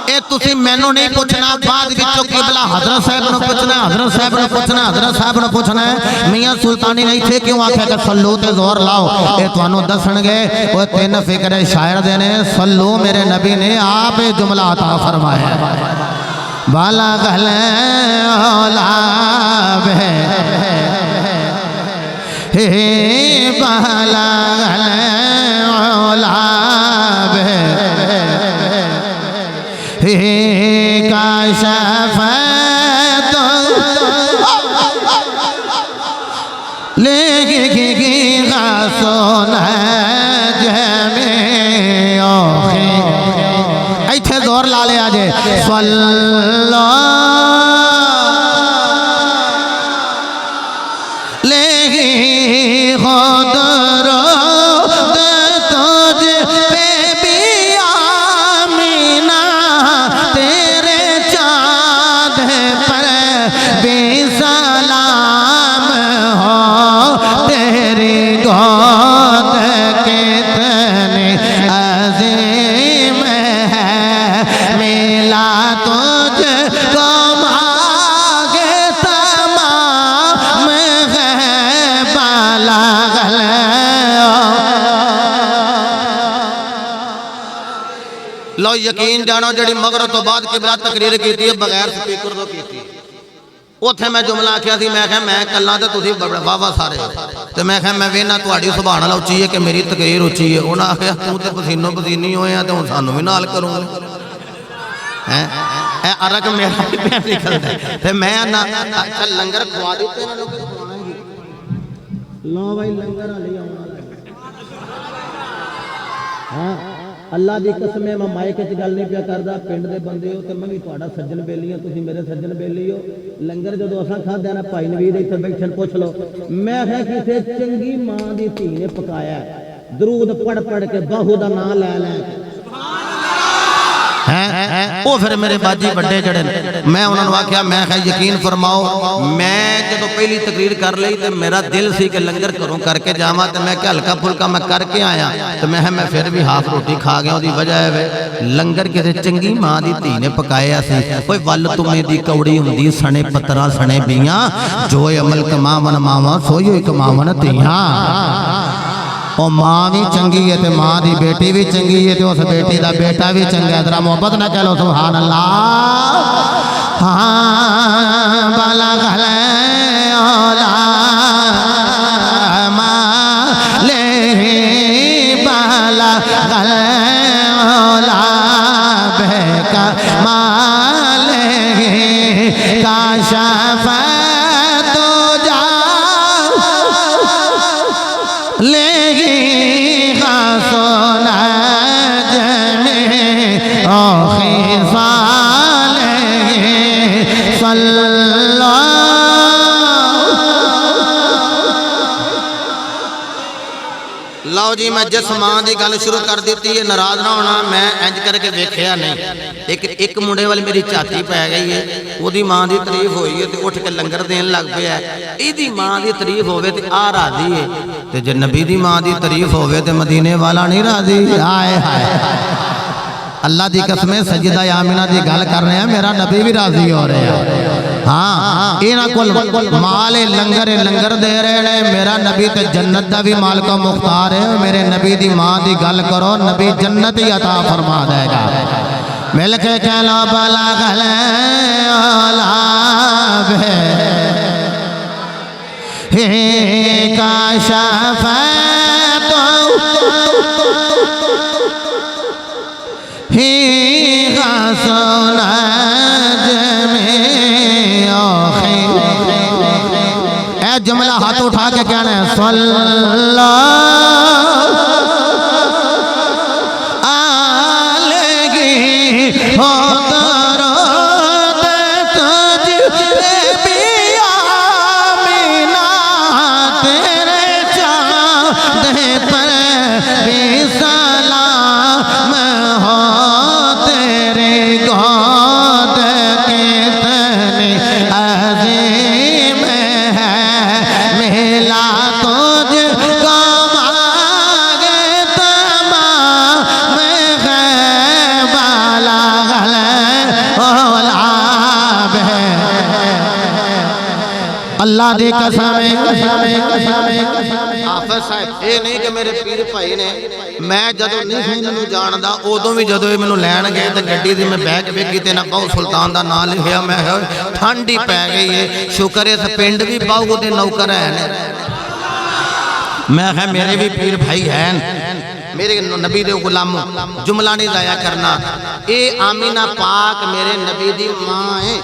ए तुसी मैनू नहीं पूछना बाद विचों किबला हजरत साहब ने पूछना हजरत साहब ने पूछना हजरत साहब ने पूछना है मियां सुल्तानी नहीं थे क्यों आख्या कि सल्लू ते जोर लाओ ए तुहानू दसणगे ओ तीन फिक्र शायर दे ने सल्लू मेरे नबी ने आप जुमला अता फरमाया बाला गले होला हे बाला हे काशफ तो लेगी सोना जमे इथे जोर ला लिया जे तेरे यकीन जानो जिहड़ी मगरब तो बाद किबला तकरीर की है बगैर स्पीकर तो की उत्थे मैं जुमला आख्या सी मैं कल्ला तो तुसीं वाहवा सारे तो मैं मैं वेना तुहाडी सुभान अल्लाह उच्ची है कि मेरी तकरीर उच्ची है। उन्हें आख्या तू तो पसीनो पसीनी होया तो हुण सानू भी नाल करूंगा हैं अरग मेरा निकलदा ते मैं ना चल लंगर खवा दिते ना लोग लो भाई लंगर वाले आउण हां अल्लाह की कसम है मैं माइक च गल नहीं पिया करदा पिंड दे बंदे हो ते मैं भी तुहाडा सज्जन बेली हां तुसीं मेरे सज्जन बेली हो। लंगर जदों असां खादा ना भाई नवीद इत्थे बैठे पुछ लो मैं है किसे चंगी मां दी धी ने पकाया दरूद पढ़ पढ़ के बाहू दा नाम ले ले वो फिर मेरे बाजी बड़े जड़े मैं उन्होंने आख्या मैं यकीन फरमाओ मैं जो पहली तकरीर कर ली तो मेरा दिल सी कि लंगर घरों करके जावा तो मैं हल्का फुल्का मैं करके आया तो मैं फिर भी हाफ रोटी खा गया। उसकी वजह है लंगर किसी चंगी मां की धी ने पकाया सी कोई वल तुमे दी कौड़ी हुंदी सने पत्तरा सने बीया जो अमल कमावन मावा सोई कमावन धीया। और मां भी चंगी है तो मां की बेटी भी चंगी है तो उस बेटी का बेटा भी चंगा है। तेरा मोहब्बत ना चलो सुभान अल्लाह। हाँ बाला गले ओला माले बाला गले ओला बेका माले काशफ तो जा ले लो जी मैं जिस मां की गल शुरू कर दी है नाराज ना होना मैं इंज करके वेख्या नहीं एक मुंडे वाली मेरी झाती पै गई है वही मां की तारीफ हुई है तो उठ के लंगर देन लग पाया यदी मां की तारीफ हो तो आ राजी है तो जे नबी की मां की तारीफ हो तो मदीने वाला नहीं राजी। हाय हाय अल्लाह की कसम सजदा आमिना की गल कर रहे हैं मेरा नबी भी राजी हो रहे हैं। हाँ इन्हां कोल माल लंगर दे रहे हैं मेरा नबी तो जन्नत का भी मालिक मुख्तार है। मेरे नबी की मां की गल करो नबी जन्नत ही अता फरमा देगा। मिल के चलो बला गले काशफ तो ही सोना जुमला हाथ उठा के कहना है सल्लल्लाहु अलैहि हो तारो तुझे पिया मीना तेरे चाँद पर भी सलाम हो तेरे गोद के तने अजीम है मिला तुझको मांगे तमाम बाला गले ओलाब है। अल्लाह दी कसम हाफिज साहब ये नहीं कि मेरे पीर भाई ने मैं जदों नहीं ਸੀ ਇਹਨੂੰ ਜਾਣਦਾ ਉਦੋਂ ਵੀ ਜਦੋਂ ਇਹ ਮੈਨੂੰ ਲੈਣ ਗਏ ਤੇ ਗੱਡੀ ਦੀ ਮੈਂ ਬੈਗ ਵੇਖੀ ਤੇ ਨਾ ਬਾਹੂ ਸੁਲਤਾਨ ਦਾ ਨਾਮ ਲਿਖਿਆ ਮੈਂ ਠੰਡ ਹੀ ਪੈ ਗਈ ਏ ਸ਼ੁਕਰ ਇਸ ਪਿੰਡ ਵੀ ਬਾਹੂ ਦੇ ਨੌਕਰ ਹਨ। मैं है मेरे भी पीर भाई हैं मेरे नबी दे गुलामों जुमला नहीं जाया करना। ये आमीना पाक मेरे नबी दी मां है।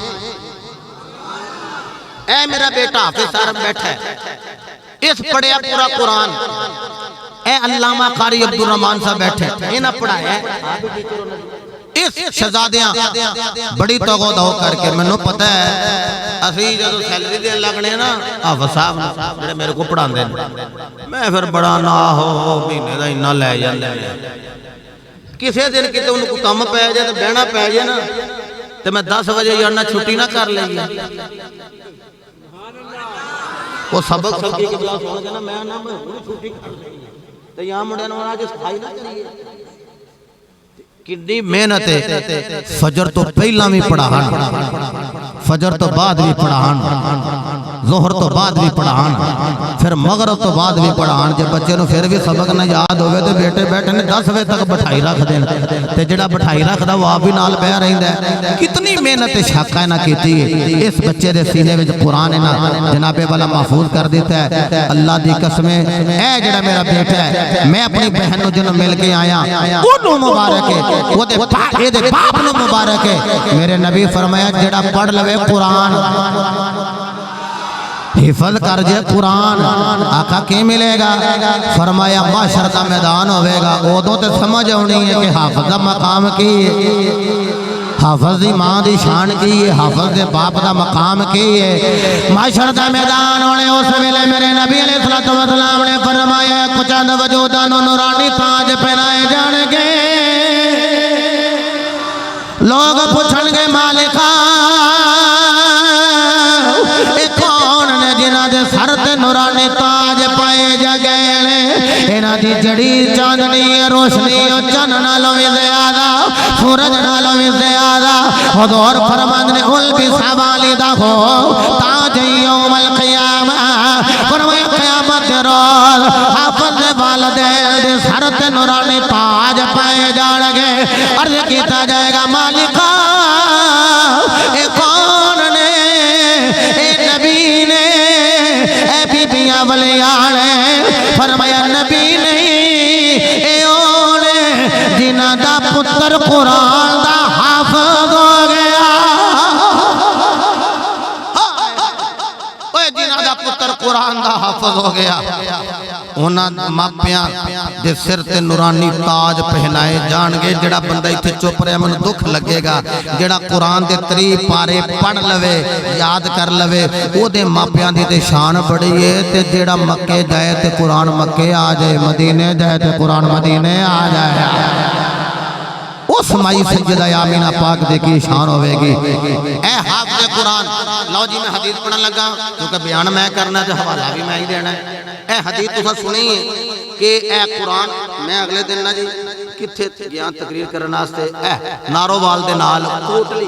ऐ मेरा बेटा हाफिज साहब बैठा है इस पढ़िया पूरा कुरान। ऐ अल्लामा कारी अब्दुल रहमान साहब बैठे इन्हें पढ़ाया इस शहजादियां बड़ी तगोद हो करके मैनू पता है असी जो सैलरी देन लगने ना हाफिज साहब जो मेरे को पढ़ाते मैं फिर बड़ा ना हो महीने का इन्ना लै जाते किसी दिन कितने उनको कम पै जाए तो बहना पै जाए ना तो मैं 10 बजे जाना छुट्टी ना कर ली वो सबक सबकी किबला सुन के ना मैं ना छुट्टी कर ली तो यहाँ मुंडे अज सफाई ना करिए कितनी मेहनत है फजर तो पहला भी पढ़ान फजर तो बाद भी पढ़ान, जोहर तो बाद भी पढ़ान, फिर मगरब तो बाद भी पढ़ान। जो बच्चे को फिर भी सबक ना याद होवे तो बेटे बैठे ने 10 बजे तक बिठाई रख देन, ते जेड़ा बिठाई रखदा वो आप भी नाल बह रहिंदा है। कितनी मेहनत शाका ना कीती है। इस बच्चे दे सीने विच कुरान है ना जनाबे वाला महफूज कर दिता है। अल्लाह दी कसम है जेड़ा मेरा बेटा है, मैं अपनी बहन नु जन्म मिल के आया, ओनू मुबारक है, ओदे बाप नु मुबारक है। मेरे नबी फरमाया जेड़ा पढ़ लवे कुरान, हिफज कर जे कुरान, आका की मिलेगा? फरमाया माशर का मैदान होवेगा। उदों तो समझ आनी है कि हाफिज का मकाम की है, हाफिज की मां की शान की है, हाफिज के बाप का मकाम की है। माशर का मैदान होने उस वेले मेरे नबी अलैहिस्सलातु वस्सलाम ने फरमाया कुछ वजूदां नूं नूरानी ताज पहनाए जाणगे। लोग पूछणगे मालिका कौन ने जिन्हां दे सर ते नूरानी ताज पाए जगैले, इन्हां दी जड़ी चांदनी रोशनी चन नालों भी ज़्यादा, सूरज नालों भी ज़्यादा। हुज़ूर फरमांदे ने उल भी सवालिदा हो ताज यौमल क़ियामा, फरमाया क़यामत दे रोज़ हाफ़िज़ दे वालिदैन दे सर ते नूरानी ताज पाए जाणगे। अर्ज़ कीता जाएगा मालिका ए कौन ने? ए नबी ने, ए बीबियां वलियाने। फरमाया नबी नहीं, ए ओने जिन्हां दा पुत्र कुरान दा हाफिज हो गया। ओए जिन्हां दा पुत्र कुरान दा हाफिज हो गया, उन्हां मापियां दे सिर ते नूरानी ताज पहनाए जाणगे। जेड़ा बंदा इत्थे चुप रहा मैनूं दुख लगेगा, जेड़ा कुरान दे 3 पारे पढ़ लवे, याद कर लवे, ओदे मापियां दी ते शान बड़ी है। ते जेड़ा मक्के जाए ते कुरान मक्के आ जाए, मदीने जाए ते कुरान मदीने आ जाए, उस माई सज्जदा आमीना पाक दे की शान होवेगी। ए हाफिज़ कुरान, लो जी मैं हदीस पढ़न लगा क्योंकि बयान मैं करना ते हवाला भी मैं ही देना है। ए हदीस तुसां सुनी है कि ए कुरान मैं अगले दिन ना जी किथे गया तकरीर करने वास्ते, ए नारोवाल दे नाल कोटली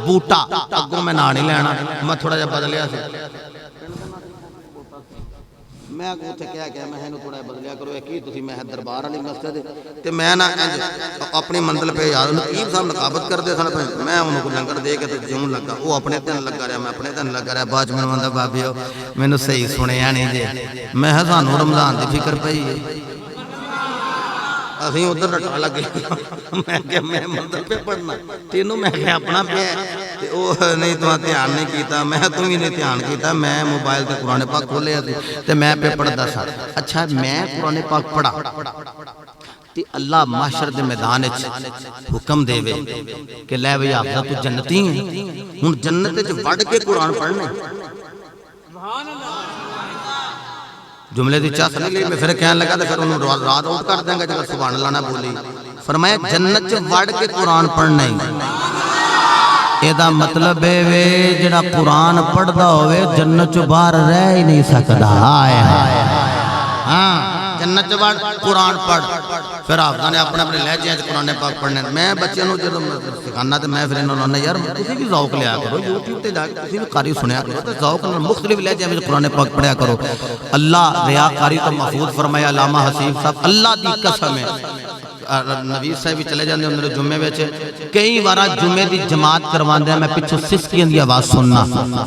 बूटा अगों मैं ना नहीं लेना, मैं थोड़ा जिहा बदलिया सी, मैं उत्थे क्या गया मैं थोड़ा बदलिया करो की तुसीं, मैं दरबार वाली मस्जिद ते मैं ना अपनी मंजिल पे यार नकीब साहब नकाबत करते सन, मैं उन्होंने लंगर दे के जूं लगा, वो अपने दिन लगा रहा, मैं अपने दिन लगा रहा। बाद में आंदा बाबे मैनूं सही सुनिया नहीं जे, मैं सानूं रमज़ान की फिक्र पई है, असीं उधर रटा लगे। मैं क्या मैं मंदिर पे पढ़ना तेनों मैं क्या अपना पे नहीं तो ध्यान नहीं किया, मैं तू भी नहीं ध्यान किया, मैं मोबाइल से कुरान पाक खोलिया तो मैं पे पढ़ता सा। अच्छा मैं कुरान पाक पढ़ा ते अल्लाह माशर के मैदान हुक्म देवे कि लै बई हाफिज़ा तू जन्नती है, हुण जन्नत वड़ के कुरान पढ़ने। जुमले की चाह नहीं ली, मैं फिर कहने लगा तो फिर उन्होंने रात आउट कर देंगे जब सुभान अल्लाह ना बोली। फरमाया जन्नत च वड़ के कुरान पढ़ना ही, एदा मतलब है वे जिहड़ा कुरान पढ़दा होवे जन्नत च बाहर रह ही नहीं सकदा। हाँ जन्नत च वड़ कुरान पढ़। फिर हाफिज़ां ने अपने अपने लहजे कुरान पाक पढ़ने। मैं बच्चों को जो सिखाना तो मैं फिर इन्होंने यार तुसीं भी ज़ौक लिया करो, यूट्यूब पर जाके तुसीं भी कारी सुनिया करो तो ज़ौक नाल मुख्तलिफ लहजे में कुरान पाक पढ़िया करो। अल्लाह रियाकारी तो महफूज फरमाया अल्लामा हसीब साहब, अल्लाह की कसम है नवीद साहब भी चले जाते मेरे जुम्मे में, कई बार जुम्मे की जमात करवाते मैं पिछों सिसकियां की आवाज़ सुनना,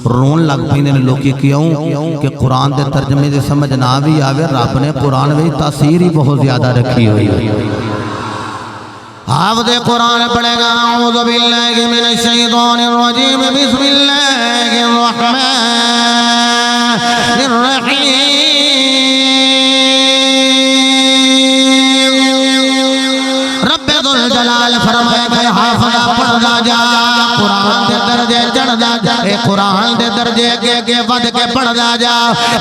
रोन लग पेंदे ने लोग। क्यों कि कुरान के तर्जमे की समझ ना भी आवे, रब ने कुरान में तासीर ही बहुत ज्यादा रखी हुई है। हाफ़िज़ कुरान पढ़ेगा अऊज़ु बिल्लाहि मिनश शैतानिर रजीम, बिस्मिल्लाहिर रहमानिर रहीम। जलाल फरमाएगा हाफ़िज़ा पढ़दा जा, कुरान दे दर्जे चढ़दा जा, कुरान दे दर्जे अगे अगे वध के पढ़दा जा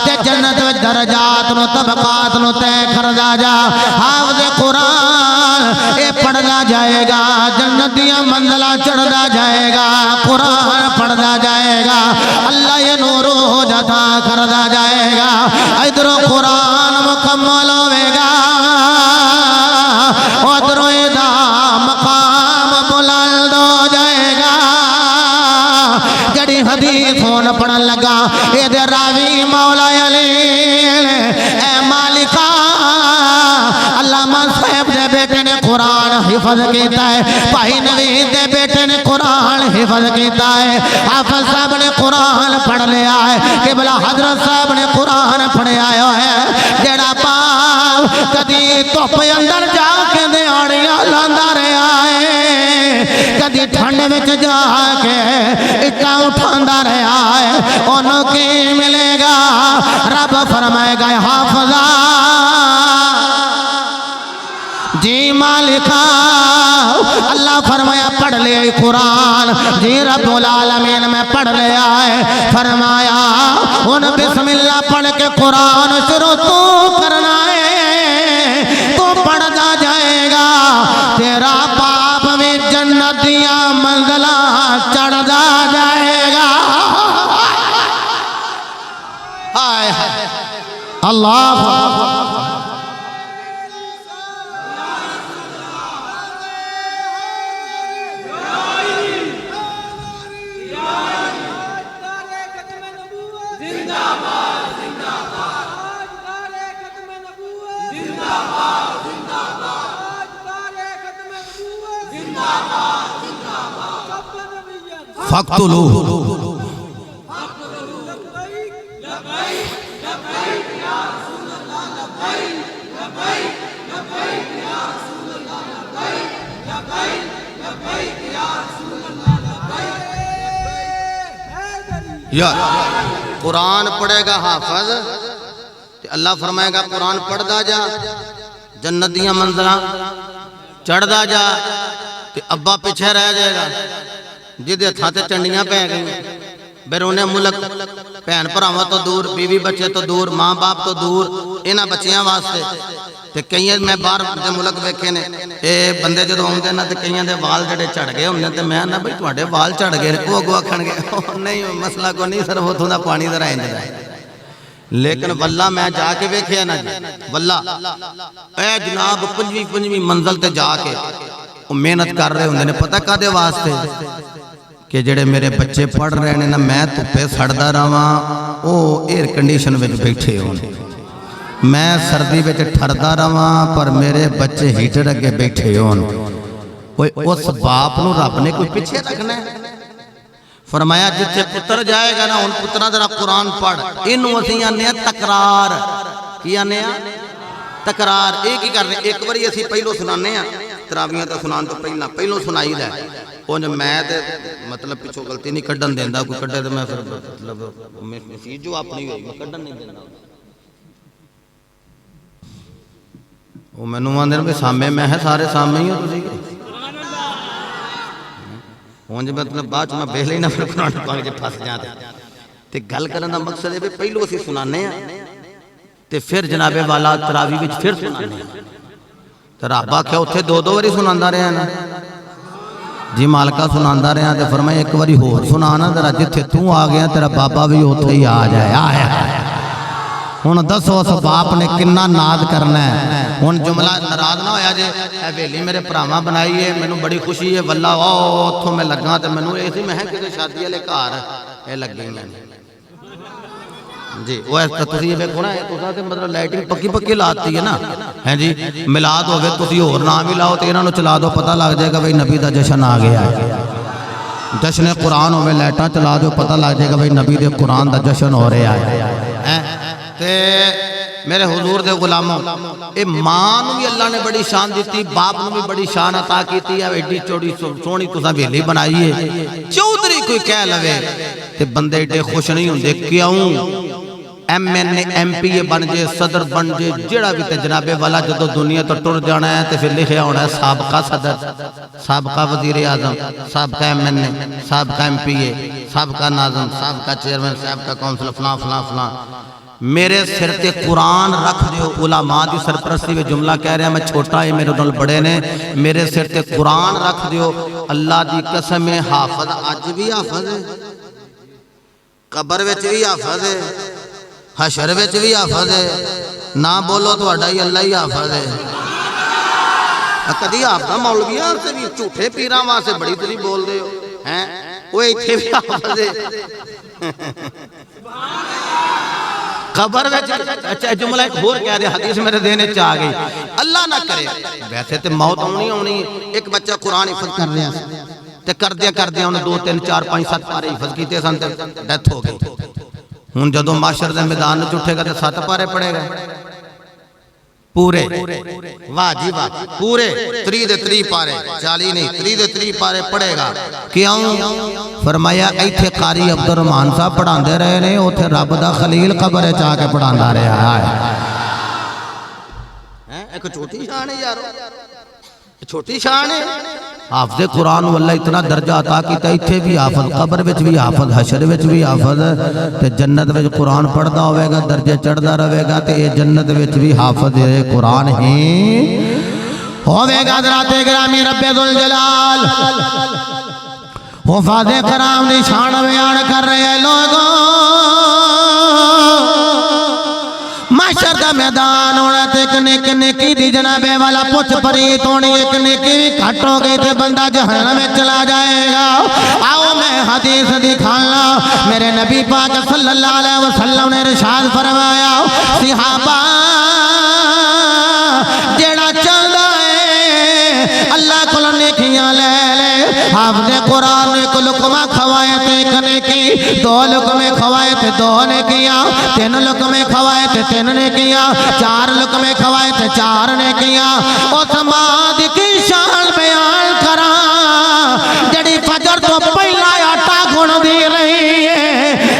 ते जन्नत विच दरजात नु तबकात नु तय करदा जा। हाफ़िज़ कुरान ए पढ़दा जाएगा, जन्नत दियां मंजिलां चढ़दा जाएगा, कुरान पढ़दा जाएगा, अल्लाह ये नूर अता करदा जाएगा। इधरों कुरान मुकम्मल होवेगा, उधरों एदा मकाम बुलंद हो जाएगा। जड़ी हदीस फोन पढ़न लगा ये रावी मौला अली ए मालिका अल्लामा साहब दे बेटे ने कुरान हिफज किया है, भाई नवीद दे बेटे ने कुरान हिफज किया है, हाफिज साहब ने कुरान पढ़ लिया है, किबला हजरत साहब ने कुरान पढ़िया है। जेड़ा पाप कदी धुप अंदर जाके दिहाड़ियां लांदा रहा है, कदी ठंड विच जाके इट्टा उठांदा रहा है, ओनू की मिलेगा? रब फरमाएगा हाफिजा जी मालिका अल्लाह फरमाया पढ़ ले कुरान जी रब्बुल आलमीन में पढ़ लिया है। फरमाया उन बिस्मिल्लाह पढ़ के कुरान शुरू तू करना है, तो पढ़ता जाएगा तेरा बाप भी जन्नत दिया मंजिला चढ़ता जाएगा। हाय अल्लाह फक्तुलू यार कुरान पढ़ेगा हाफिज ते अल्लाह फरमाएगा कुरान पढ़दा जा जन्नत दियां मंजिलां चढ़दा जा, ते अब्बा पीछे रह जाएगा जिदे हथा ते चंडियां पै गई, बैरूने मुल्क भैन भरावां तो दूर, बीवी बच्चे तो दूर, माँ बाप तो दूर, इन्हां बच्चियां वास्ते। ते कई मैं बाहर दे मुल्क वेखे ने ये बंदे जो आउंदे ना ते कईयां दे वाल जड़े झड़ गए होंदे, ते मैं ना बई तुहाडे वाल झड़ गए, वो अगो आखणगे नहीं मसला को नहीं सिर्फ उथों दा पानी दा इंज दा। लेकिन वल्ला मैं जाके वेखिया ना जी वल्ला ए जनाब पंजवीं मंजिल ते जाके मेहनत कर रहे होंदे ने, पता कादे वास्ते कि जेड़े मेरे बच्चे पढ़ रहे हैं ना, मैं धुप्पे सड़दा रहां, वो एयर कंडीशन में बैठे हो, मैं सर्दी में ठरदा रहां पर मेरे बच्चे हीटर अगे बैठे हो। उस बाप नूं रब ने कोई पिछे रखना है? फरमाया जिथे पुत्र जाएगा ना, हुण पुत्रा जरा कुरान पढ़, इनू असीं आने तकरार। की आने तकरार? ये की कर रहे, एक बारी असीं पहलों सुनाने तरावियां तो सुनाने तो पहलों सुनाई दा उंज मैं ते मतलब पिछों गलती नहीं कड्ढन देंदा, कोई कड्ढे तो मैं फिर मतलब मसीह जो अपनी होई मैं कड्ढन नहीं देंदा। वो मैनू आंदे ने सामे, मैं है सारे सामे ही हो तुसीं उंज मतलब बाद मैं बेल ही ना फिर कुरान पाक च फस जाते। ते गल करन दा मकसद है भी पहलों असीं सुनाने ते फिर जनाबे वाला तरावी विच फिर सुनाने। तो रब आख्या उत्थे दो बारी सुनांदा रहा ना जी मालका सुनांदा रहा, तो फरमाया एक बारी होर सुना ना जरा, जिथे तू आ गया तेरा बाबा भी उत्थे ही आ जाए। आया हुण दसो उस बाप ने किन्ना नाज करना है। हुण जुमला नाराज ना होया जे हवेली मेरे भरावां बनाई है, मैनू बड़ी खुशी है वल्ला उत्थों मैं लगा तो मैनू ये सी मैं किसी शादी वाले घर ये लग गई जी। वो तुसीं ये वेखो ना, तुसां ते मतलब लाइटिंग पक्की लाती है ना, है जी। मिलाद होवे तुसीं होर नाम भी लाओ तो इन्हां नूं चला दो, पता लग जाएगा भाई नबी दा जश्न आ गया है। जश्न कुरान होवे लाइटां चला दो, पता लग जाएगा भाई नबी दे कुरान दा जश्न हो रहा है। ते मेरे हुजूर दे गुलामों, ये मां नूं भी अल्लाह ने बड़ी शान दी, बाप नूं भी बड़ी शान अता की है। एडी चौड़ी सोहनी तुसां हवेली बनाई है, चौधरी कोई कह लवे ते बंदे एडे खुश नहीं होंदे। क्यों? MNA MPA बन जे, सदर बन जे, जेड़ा भी ते जनाबे वाला जदों दुनिया तो टुर जाना है तो फिर लिखिया होना है साबका सदर, साबका वजीर आजम, साबका MNA, साबका MPA, साबका नाज़िम, साबका चेयरमैन, साबका काउंसिल, फलां फलां फलां। मेरे सिर ते कुरान रख दियो। उलामा दी सरपरस्ती में जुमला कह रहा, मैं छोटा है मेरे नाल बड़े ने, मेरे सिर ते कुरान रख दियो। अल्लाह दी कसम है हाफिज अज भी हाफिज है, कबर विच भी हाफिज है, हशर विच भी हाफिज है। ना बोलो तो ही अल्लाह ही हाफिज है। कदी आपका मौलविया से भी झूठे पीरां वास्ते बड़ी तुसीं बोलदे हो हैं। वो ओए इत्थे भी हाफिज है खबर अच्छा जुमला एक होर कह दे हदीस मेरे देहन च आ गई अल्लाह ना करे वैसे ते मौत आनी आनी एक बच्चा कुरान हिफज कर रहा ते करदे उन्हें 2 3 4 5 7 पारे हिफज कीते सन ते डेथ हो गई हुण जदों माशर दे मैदान च उठेगा ते 7 पारे पड़ेगा पूरे वाह जी वाह पूरे 3 दे 3 पारे 40 नहीं 3 दे 3 पारे पड़ेगा क्यों फरमाया इत्थे कारी अब्दुल रहमान साहब पढ़ाते रहे ने उथे रब दा खलील कब्र च आके पढ़ांदा रहा है एक छोटी शान है यार छोटी शान है हाफिज़ कुरान अल्लाह इतना दर्जा अता कीता इत्थे भी हाफिज़ कब्र विच भी हाफिज़ हशर विच भी हाफिज़ ते जन्नत विच कुरान पढ़दा होवेगा दर्जे चढ़दा रहेगा ते ये जन्नत विच भी हाफिज़ कुरान ही होवेगा हज़राते गिरामी रब्बे दुल जलाल हुफ़ाज़े कराम दी शान बयान कर रहे हैं लोगों माशर दा मैदान होना ते एक नेकी दी जनाबे वाला पुछ परीत होनी एक नेकी भी घट हो गई ते बंदा जहन्नम में चला जाएगा आओ मैं हदीस दिखाना मेरे नबी पाक सल्लल्लाहु अलैहि वसल्लम ने इरशाद फरमाया सहाबा जेड़ा चलदा है अल्लाह कोल नेकियां ले ले हाफिज़ कुरान ने को लुकमा खवाए ते एक नेकी 2 लुकमे खवाए ते 2 नेकियां 3 लुकमे खवाए ते 3 नेकियां 4 लुकमे खवाए ते 4 नेकियां उस माद की शान बयान करा जड़ी फजर तो पहला आटा गुनदी रही है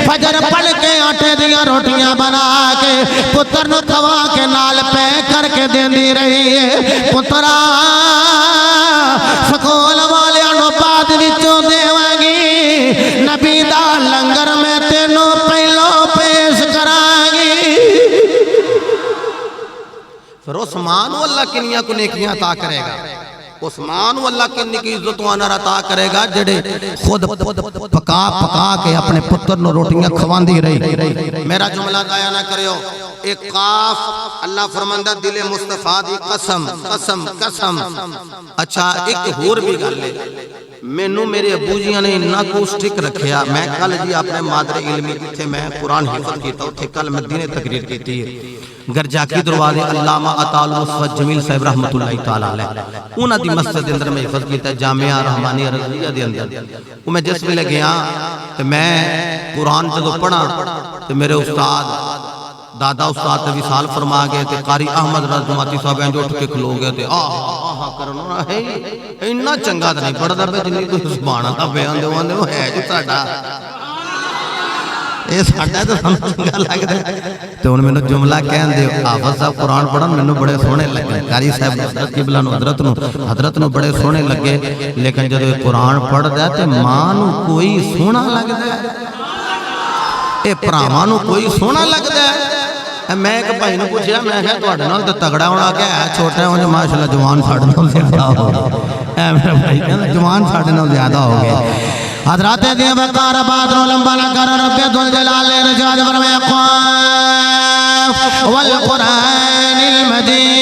फजर पढ़ के आटे दियां रोटियां बना के पुत्र नु खवा के नाल पैक करके देंदी रही है पुत्रा स्कूल वालियां नु बाद विचों देवांगी नबी दा लंगर में तेनों पहलो पेश करांगी फिर उस्मान अल्लाह किनिया को नेकियां अता करेगा उस्मान अल्लाह किन्नी की इज्जत अता करेगा जेड़े खुद पका पका के अपने पुत्र नु रोटियां खवांदी रही मेरा जुमला जाया ना करियो एक काफ अल्लाह फरमांदा दिले मुस्तफा दी कसम कसम कसम अच्छा एक होर भी गल है मैनू मेरे अबू जी ने इन्ना को स्टिक रखिया मैं कल जी अपने मादरे इल्मी जिथे मैं कुरान हिफज किया उथे कल मदीने तकरीर की है गरजाकी दरवाजे अल्लामा अताउल मुस्तफा जमील साहब रहमतुल्लाह तआला अलैह उन्हां दी मस्जिद दे अंदर मैं हिफज किया जामिया रहमानिया रज़िया दे अंदर मैं जिस वेले गया ते मैं कुरान जदों पढ़ा ते मेरे उस्ताद दादा उस्ताद ते विसाल फरमा गए ते कारी अहमद रज़माती साहब इंज उठ के खलो गए ते आह करना है इन्ना चंगा तो नहीं पढ़दा पे जिन्नी कोई सुभान अल्लाह बयान देवांदे वो है जो साडा ये साडा तो सानू चंगा लगदा ते हुण मैनू जुमला कहन दिओ हाफिज़ साहब कुरान पढ़न मैनू बड़े सोहणे लगे कारी साहब हज़रत किबला नु हज़रत नु बड़े सोहणे लगे लेकिन जदों कुरान पढ़दा ते मां नू कोई सोहना लगदा ए भरावां नू कोई सोहना लगदा मैं एक भाई ने पूछा मैं क्या तुहाडे नाल ते तगड़ा होना क्या है छोटा है माशाअल्लाह जवान साडे नाल ज्यादा हो गया मेरा भाई कहंदा जवान साडे नाल ज्यादा हो गए हज़रात दी वकार बात नु लंबा ना कर रब्बे दुल जलाल ने इरशाद फरमाया क़ाफ वल कुरानिल मजीद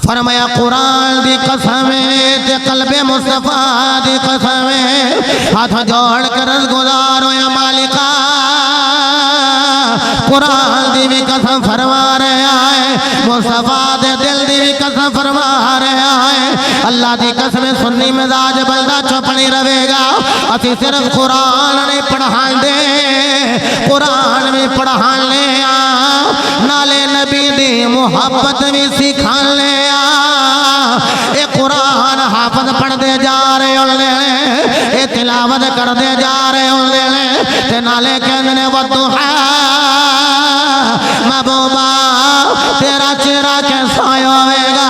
फरमाया कुरान दी कसम ते कल्बे मुस्तफा दी कसम हाथ जोड़ कर गुजार होया मालिका कुरान दी भी कसम फरमा रहा है मुस्तफा दे दिल दी भी कसम फरमा रहा है अल्लाह दी कसम सुन्नी मिजाज बंदा चुप नहीं रहेगा असी सिर्फ कुरान नहीं पढ़ांदे कुरान भी पढ़ाने नाले नबी दी मुहब्बत भी सिखाने ये कुरान हाफिज़ पढ़ते जा रहे होंदे ये तिलावत करते जा रहे होंदे ते नाले कहंदे ने वदुहा महबूबा तेरा चेहरा कैसा होवेगा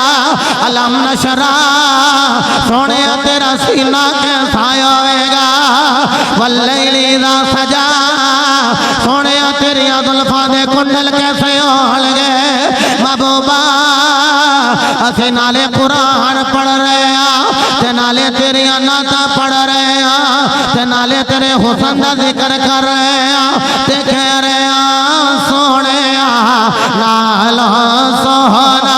अलम नशरा सोने तेरा सीना कैसा होवेगा वल्लैली इज़ा सजा सोने तेरिया जुल्फां दे कुंडल कैसे होणगे महबूबा असी नाले कुरान पढ़ रहे ते नाले तेरिया नाता पढ़ रहे ते नाले तेरे हुस्न दा जिक्र कर रहे ते कह रहे सोने नाल सोहना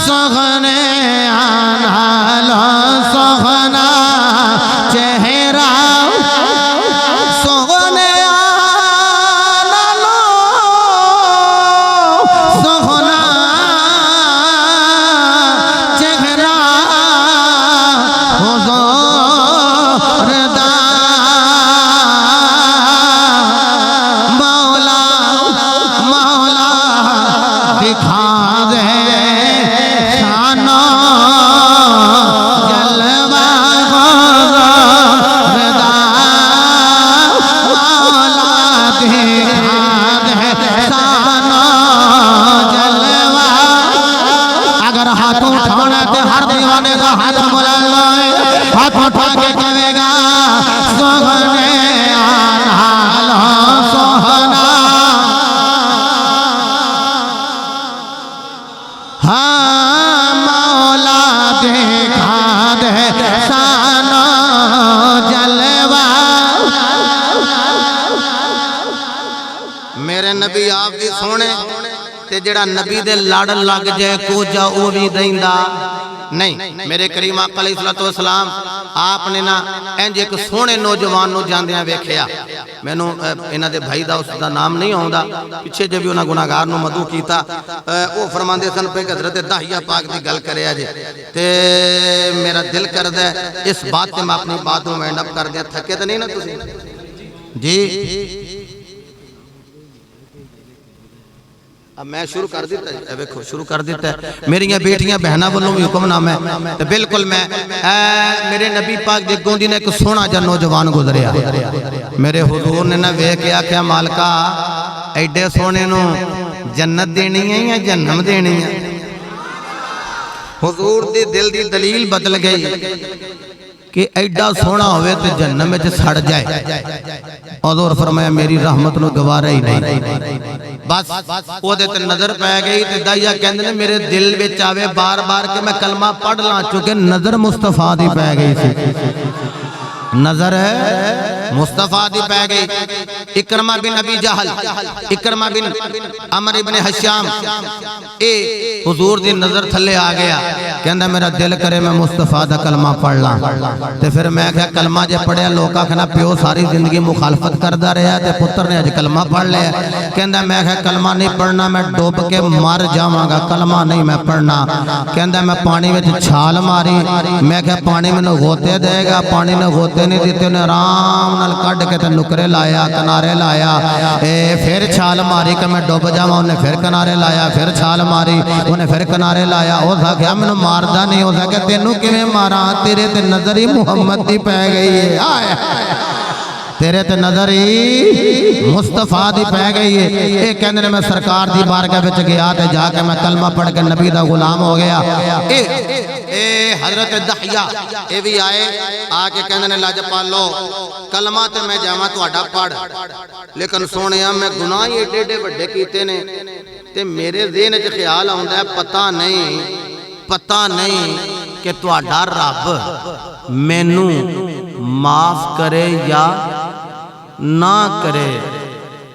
सोहने आना सोहना चेहरा सोहने आना लो सोहना चेहरा हुज़ूरदा मौला मौला दिखा दे शानो जलवा हुज़ूरदा मौला दिखा दे शानो जलवा। अगर हाथ उठाना तो हर दीवाने का हाथ बुला लो, हाथ उठा के कहेगा सोहने आना लो सोहना। हाँ मौला देखा दे शानो जलवा। मेरे नबी आप भी सोने ते जड़ा नबी दे लड़ लग जाए कोजा वो भी देंदा नहीं। मेरे करीम आका अलैहिस्सलातु वस्सलाम आपने ना इंज एक सोहने नौजवान नूं जांदियां वेखिया। मैनू इन्हां दे भाई दा उसदा नाम नहीं आउंदा, पिछे जब भी उन्हां गुनाहगार नूं मदू कीता वो फरमांदे सन पे हज़रत दाहिया पाक दी गल करिया जे ते मेरा दिल करदा इस बात ते मैं अपनी बात नूं वाइंड अप कर दियां। थके तो नहीं ना तुसीं जी? अब मैं शुरू कर दिता है, देखो शुरू कर दिता है। मेरिया बेटियां बहना वालों भी हुक्मनामा है तो बिल्कुल मैं मेरे नबी पाक दे अगों दी ने एक सोहना जा नौजवान गुजरिया। मेरे हुजूर ने ना वेख के आख्या मालका एडे सोहने नूं जन्नत देनी है या जन्नम देनी है? हुजूर दी दिल दी दलील बदल गई कि एडा सोहना होवे ते जन्नत में सड़ जाए। हुजूर फरमाया मेरी रहमत नूं गवारा ही नहीं। बस ओदे ते नजर पै गई ते दाइया कहंदे ने मेरे दिल विच आवे बार बार कि मैं कलमा पढ़ ला, चूंकि नजर मुस्तफा दी पै गई सी। नजर मुस्तफा दी पै गई। इकरमा बिन अबी जहल, इकरमा बिन अमर इब्न हश्याम ए हुजूर दी नजर थल्ले आ गया। कहंदा मेरा दिल करे मैं मुस्तफा दा कलमा पढ़ ला। ते फिर मैं क्या कलमा जे पढ़िया लोग आखना प्यो सारी जिंदगी मुखालफत करदा रहा ते पुत्र ने अज कलमा पढ़ लिया। कहंदा मैं क्या कलमा नहीं पढ़ना, मैं डुब के मर जावांगा, कलमा नहीं मैं पढ़ना। कहंदा मैं पानी विच छाल मारी, मैं क्या पानी मैनू गोते देगा, पानी ने गोते नहीं दिते, उन्हें आराम नाल कढ़ के ते नुकरे लाया, किनारे लाया। फिर छाल मारी कि मैं डुब जावां, उन्हें फिर किनारे लाया, फिर छाल मारी, उन्हें फिर किनारे लाया। हो सकिया मैनू मारदा नहीं, हो सके तेनू किवें मारा, तेरे ते नजर ही मुहम्मद दी पै गई है, तेरे ते नजर ही मुस्तफा दी पै गई है। ये कहंदे ने मैं सरकार दी बारगाह विच गया ते जाके मैं कलमा पढ़ के नबी दा गुलाम हो गया। हजरत दहिया ये भी आए, आके कहंदे ने लाजपालो कलमा ते मैं जावां तुहाडा पढ़, लेकिन सोहणिया मैं गुनाह ही एडे एडे वड्डे कीते ने ते मेरे ज़हन च ख्याल आउंदा है पता नहीं कि तुहाडा रब मैनू माफ करे या ना करे।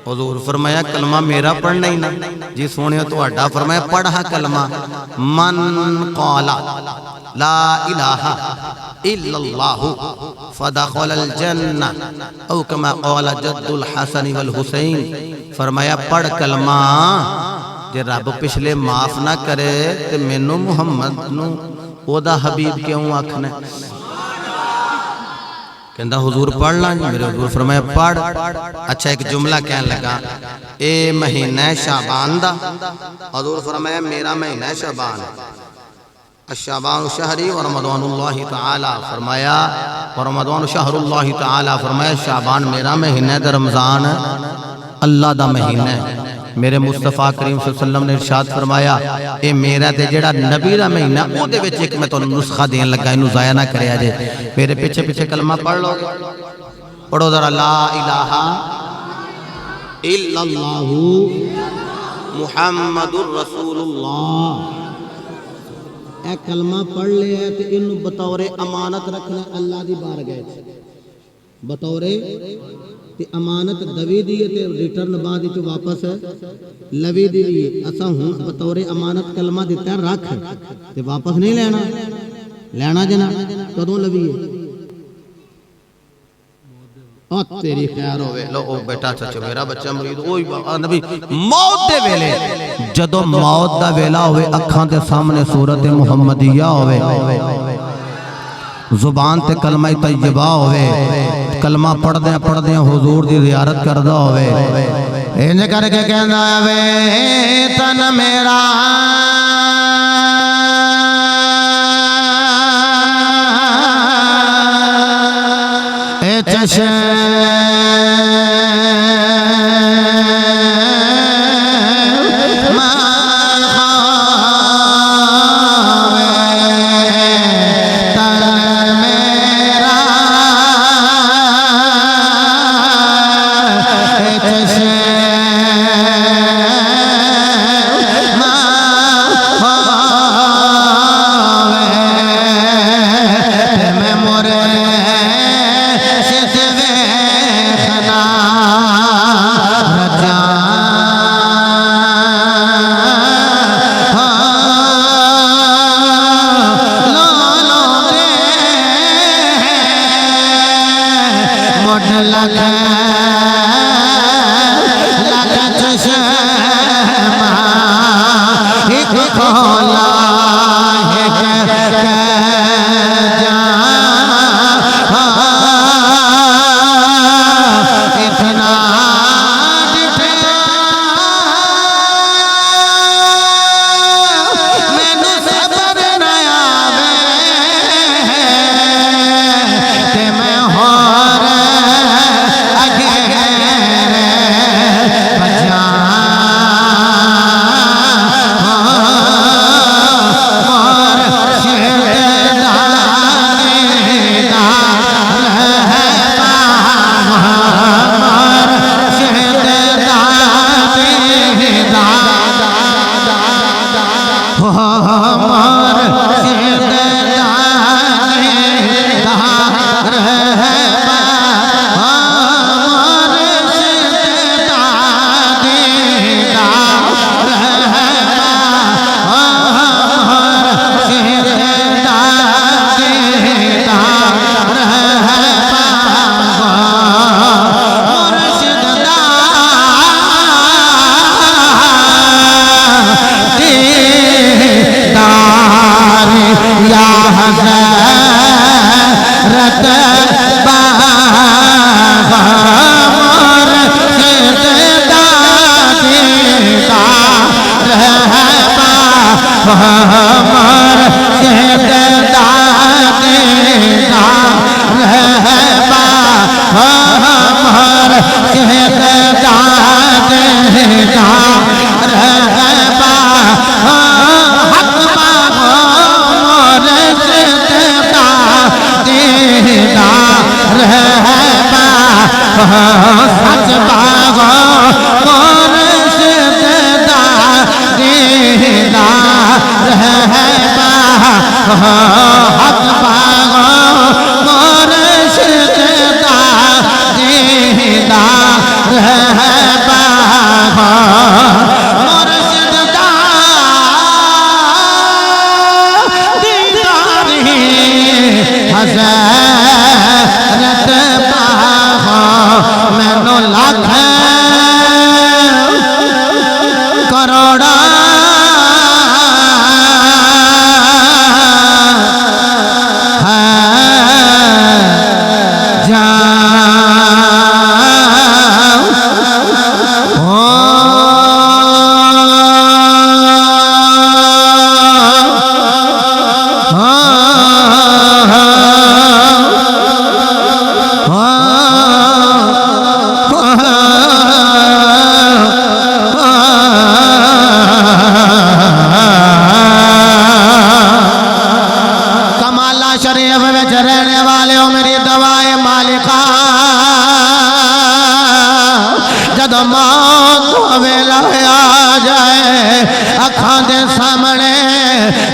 हुजूर फरमाया कलमा मेरा पढ़ना ही ना जी सोने तुहाडा। फरमाया पढ़ा कलमा मन क़ाला ला इलाहा इल्लल्लाहु फदखलल जन्नह औ कमा क़ाला जद्दुल हसन वल हुसैन। फरमाया पढ़ कलमा, जे रब पिछले माफ ना करे ते मैनू मुहम्मद नू ओदा हबीब क्यों आखना? कहंदा हुजूर पढ़ ला जी। मेरे हुजूर फरमाया पढ़। अच्छा एक जुमला कहन लगा, ए महीना शाबान दा। हुजूर फरमाया मेरा महीना शाबान, अशाबान शहरी व रमज़ानुल्लाहि तआला। फरमाया व रमज़ान शहरुल्लाहि तआला। फरमाया शाबान मेरा महीना है, रमज़ान अल्लाह दा महीना है। मेरे मुस्तफा करीम सल्लल्लाहु अलैहि वसल्लम ने इरशाद फरमाया ए मेरा ते जेड़ा नबी दा महीना ओदे विच एक मैं तुहानू नुस्खा देन लगा, इनू ज़ाया ना करया जे। मेरे पीछे पीछे कलमा पढ़ लो, पढ़ो जरा ला इलाहा इल्लल्लाहु मुहम्मदुर रसूलुल्लाह। ए कलमा पढ़ लिया ते इनू बतौरे अमानत रखना अल्लाह दी बारगाह, बतौरे ते अमानत दवी दी है ते रिटर्न बाद विच वापस लवी दी भी असा हुण बतौरे अमानत कलमा दिता रख ते वापस नहीं लेना लेना जना कदों लवी है ओ तेरी खैर होवे लो ओ बेटा सच मेरा बच्चा मुरीद ओही नबी मौत दे वेले जदों मौत दा वेला होवे अखां दे सामने सूरत मुहम्मदिया होवे जुबान ते कलमा तैयबा होवे कलमा पढ़दे हुजूर दी ज़ियारत करदा होवे इंज करके कहंदा वे तन मेरा ए चशे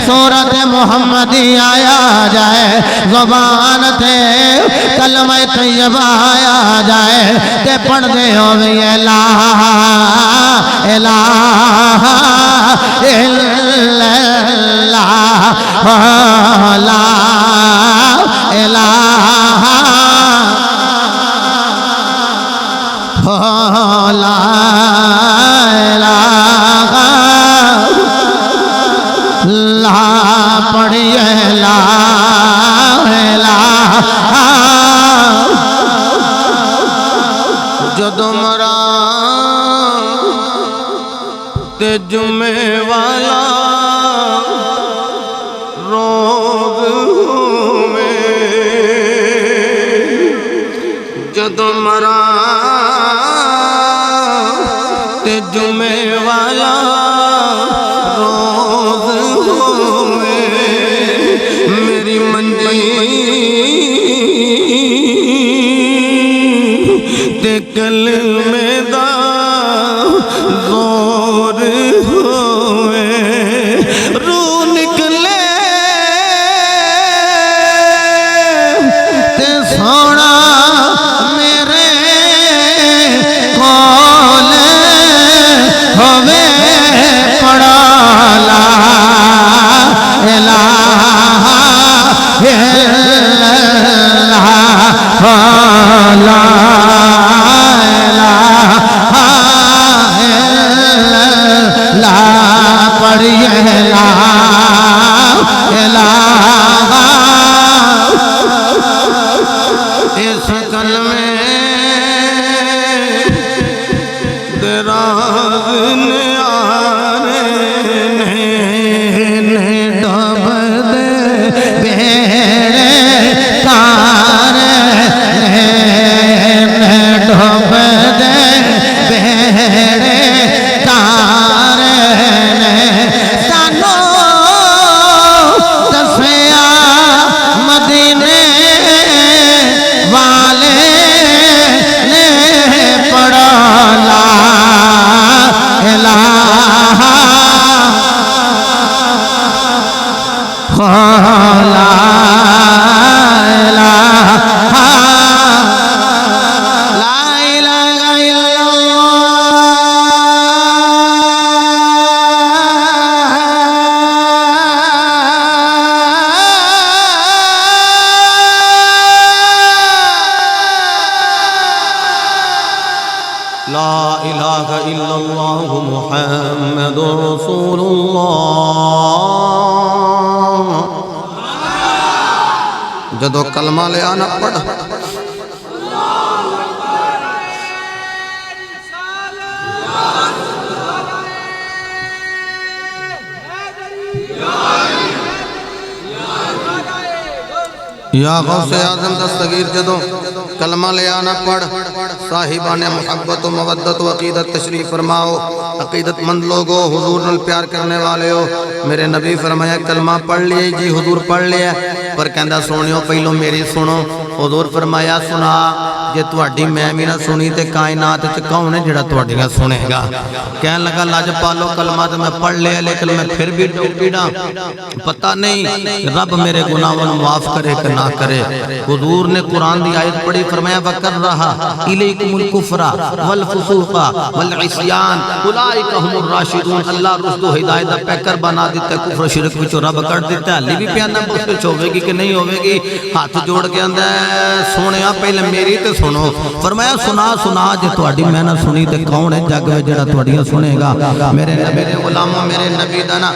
सूरत मुहम्मदी आया जाए, ज़ुबान थे कलमा तैयबा आया जाए ते पढ़दे होवे ला इलाहा इल्लल्लाह ला इलाहा ला इलाहा ला पढ़िए ला इलाहा जदों मरा ते जुमे वाला रोग में जदों मरा ते जुमे वाला रोग में मेरी मंजी ते कलमे दा जोर होए रूह निकले ते सोना मेरे कोल होवे पड़ा ला इलाहा इल्लल्लाह ला पढ़िए ला इलाहा इस कलमे दराज न्यारे ने डूब दे बेड़े तारे ने डूब दे बेड़े तारे ने सानो दसिया मदीने वाले ने पढ़ा ला इलाहा ला इलाहा ला इलाहा ला इलाहा इल्लल्लाह मुहम्मदुर रसूलुल्लाह। जदों कलमा लिया ना पढ़ या गौसे आज़म दस्तगीर जदों कलमा लिया ना पढ़ साहिबाने मोहब्बत व मवद्दत व अकीदत तशरीफ फरमाओ। अकीदतमंद लोगो, हुजूर नाल प्यार करने वाले हो, मेरे नबी फरमाया कलमा पढ़ लिए जी हुजूर पढ़ लिया, पर कहंदा सोनियो पहलों मेरी सुनो। हुजूर फरमाया सुना, जे तुहाडी मैं भी ना सुनी तो कायनात च कौन है जिहड़ा तुहाडियां सुनेगा। कहन लगा लज पालो कलमा तो मैं पढ़ लिया, लेकिन मैं फिर भी पीड़ा पता नहीं रब मेरे गुनाहों को माफ करे कि ना करे। हुजूर ने कुरान की आयत पढ़ी, फरमाया वकर रहा इलैकुमुल कुफ्रा वल फुसूका वल इस्यान उलाइका हुमुर राशिदून। अल्लाह रुश्द हिदायत दा पैकर बना दिता, कुफ्र शिरक विचों रब कढ़ दिता। हाली भी प्याना बख्शिश होवेगी कि नहीं होवेगी। हाथ जोड़ के आंदा सोनिया पहले मेरी ते सुनो। फरमाया सुना सुना, जे तुहाडी मैं ना सुनी ते कौन है जग में जिहड़ा तुहाडियां सुनेगा। मेरे नबी दे गुलामों, मेरे नबी दा ना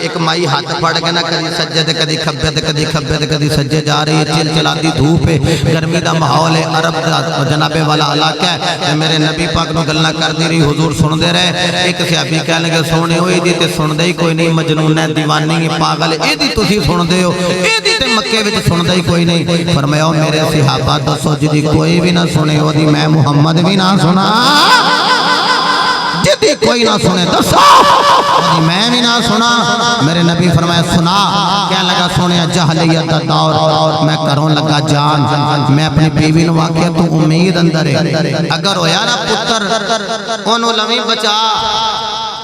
एक माई हाथ फड़ के ना कदी सज्जे ते कदी खब्बे ते कदी खब्बे ते कदी सज्जे जा रही है। चिलचिलाती धूप है, गर्मी दा माहौल है, अरब दा जनाबे वाला इलाका है। मेरे नबी पाक नूं गल्लां करदी रही, हुजूर सुनदे रहे। एक सहाबी कहण लगे सोने हो इहदी ते सुनदे ही कोई नहीं, मजनून है, दीवानी है, पागल है, इहदी तुसीं सुनदे हो, इहदी ते मक्के विच सुनदे ही कोई नहीं। फरमाया मेरे सहाबा दसो जिहदी कोई भी ना सुने ओदी मैं मुहम्मद भी ना सुना। जिहदी कोई ना सुने दसो ओदी मैं भी ना सुना। मेरे नबी फरमाया सुना। क्या लगा सोने जहलियत दा दौर, मैं करों लगा जान, मैं अपनी बीवी नूं आखिया तू उम्मीद अंदर है, अगर होया ना पुत्र ओनू लवी बचा,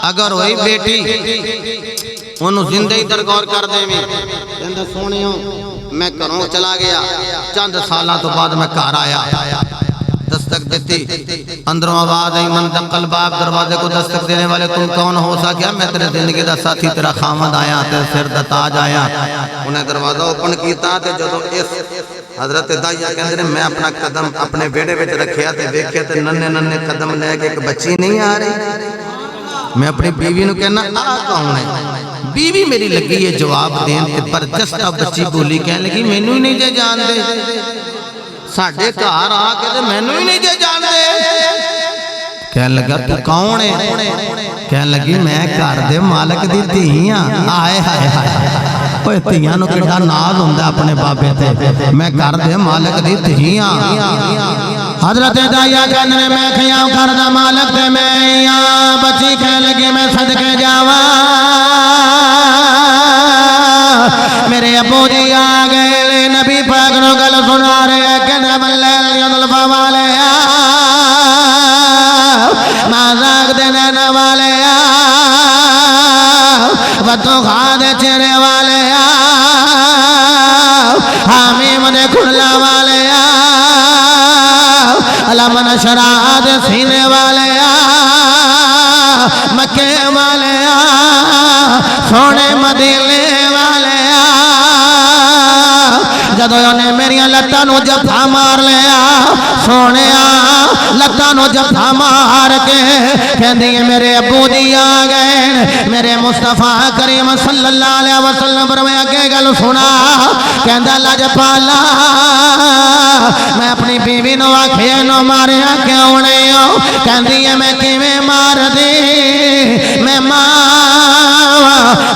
अगर वही बेटी उन्होंने जिंदे ही दरगौर कर देवी कहंदा सोहणियो मैं घरों चला गया चंद साल तो बाद मैं घर आया दस्तक देती अंदरों आवाज आई मन दकल बाब दरवाजे को दस्तक देने वाले तुम कौन हो सा क्या मैं तेरे जिंदगी का साथी तेरा खामद आया तेरे सिर दा ताज आया उन्हें दरवाजा ओपन किया ते जदों इस हजरत दाइया कहंदे ने मैं अपना कदम अपने वेड़े विच रखिया ते वेख्या ते नन्हे नन्हे कदम लेके एक बच्ची नहीं आ रही मैं अपनी बीवी नूं कहना आ कौन है बीवी मेरी लगी है जवाब देन ते पर जस्ता बच्ची बोली कहने लगी मैनू ही नहीं जे जानदे साडे घर आके ते मैनू ही नहीं जे जानदे कहने लगा तू कौन है कहने लगी मैं घर दे मालक दी धी हां आए हाय हाय ओए धीयां नूं किड्डा नाज हुंदा अपने बाबे ते मैं घर दे मालक दी धी हां हजरत दाइया कहने ने मैं खिया घर दा मालक ते मैं हां बच्ची कहने लगी मैं सदके जावा मेरे अबू जी आ गए नबी पाक नु गल सुना रहे कहने बल्ले जुल्फा वाले मजाक देने वाले बतो खा दे चेहरे वाले हामीम दे खुला वाले अलमन शराद सीने वाले मक्के वाले सोने मदीने वाले जदों उन्हें मेरिया लत्तां नूं जफा मार लिया सोने लत्तां नूं जफा मार के कहंदी है मेरे अबू जी आ गए मेरे मुस्तफा करीम सल्लल्लाहु अलैहि वसल्लम फरमाया के गल सुना कहंदा लजपाला मैं अपनी बीवी नूं आखिया नो मारिया क्यों नहीं हो कहंदी है मैं किवें मार दी मैं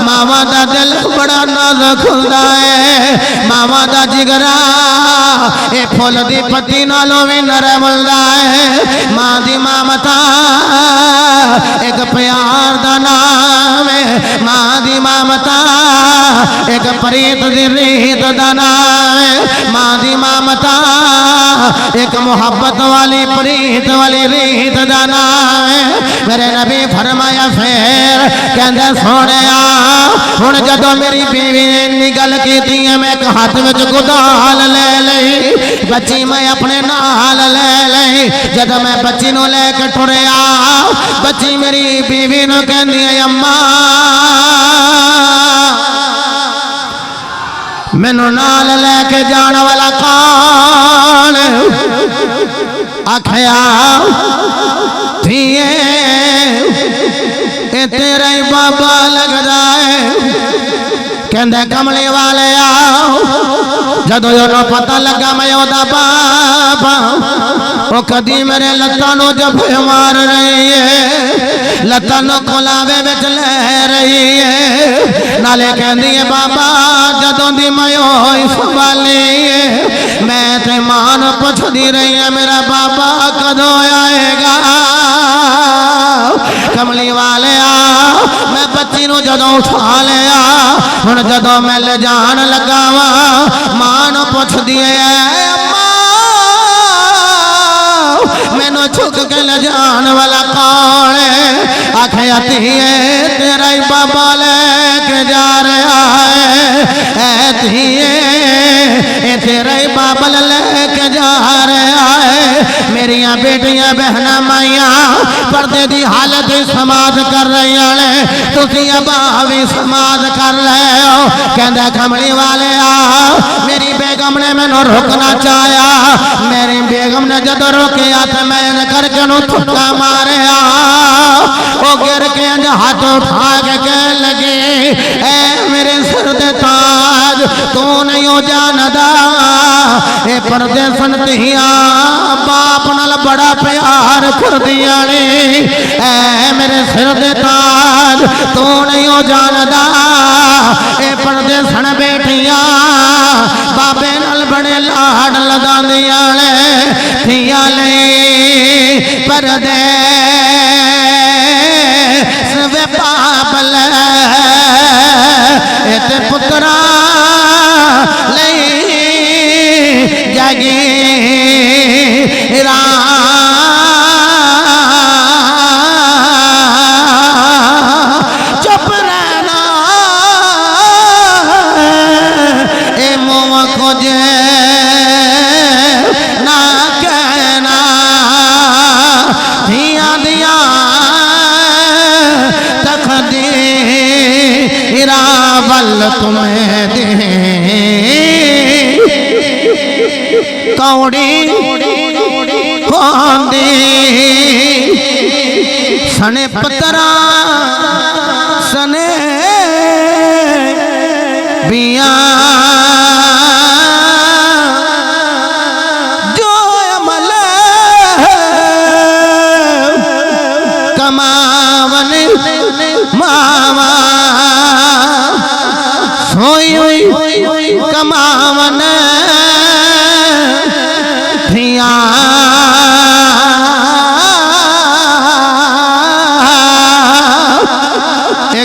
मावा दा दिल बड़ा नाजुक हुंदा है मावा दा जिगरा ए फुल दी पत्ती नालों भी नरम हुंदा है मां दी ममता एक प्यार दा नाम है मां दी ममता एक प्रीत दी रीत दा नाम है मां दी ममता एक मोहब्बत वाली प्रीत वाली रीत दा नाम है मेरे नबी फरमाया फिर कहंदे सोहणिया हुण जदों मेरी बीवी ने इन्नी गल कीती है मैं एक हाथ विच गुदाल ले लई बच्ची मैं अपने नाल ले लई जदों मैं बच्ची नूं लेके टुरिया बच्ची मेरी बीवी नूं कहंदी है अम्मा मैनू नाल लेके जाण वाला कौन आखिया धीए ए तेरा ही बाबा लगदा है कहंदे कमली वाले आओ जदों उन्होंने पता लगा मैं ओदा बाबा वो कदी मेरे लत्तां नूं जफे मार रही है लत्तां नूं कोलावे विच ले रही है नाले कहंदी है बाबा जदों दी मैं होई संभाली है मैं ते मां नूं पुछदी रही है मेरा बाबा कदों आएगा कमली वाले मैं बच्ची नूं जदों उठा लिया हुण जदों मैं ले जान लगा वा मां नूं पुछदी है मैनू झुक के ले जान वाला कौन है आखिया धीए तेरा ही बाबा लेके जा रहा है धीए तेरा ही बाबा लेके जा रहा है मेरिया बेटियां बहना माइया पर्दे की हालत समाज कर रही ने तुसी अबा भी समाज कर रहे हो कहंदा कमली वाले मेरी बेगम ने मैनू रोकना चाहया मेरी बेगम ने जदों रोकिया तो मैं करके थुक्का मारे वो गिर के हाथ उठा के कह लगे ए मेरे सिर दे ताज तू नहीं हो जानदा ए पर्दे सनतियां बाप नाल बड़ा प्यार करदियां ने ए मेरे सिर दे ताज तू नहीं हो जानदा ए पर्दे सन बेटियां बाबे नाल बड़े लाड लगांदियां ने थियां ले पर्दे सवे पापल ते पुत्रा ले जागी कौड़ी होंदी सने पतरा सने बिया जो अमल कमावन मावा सोई कमावन धिया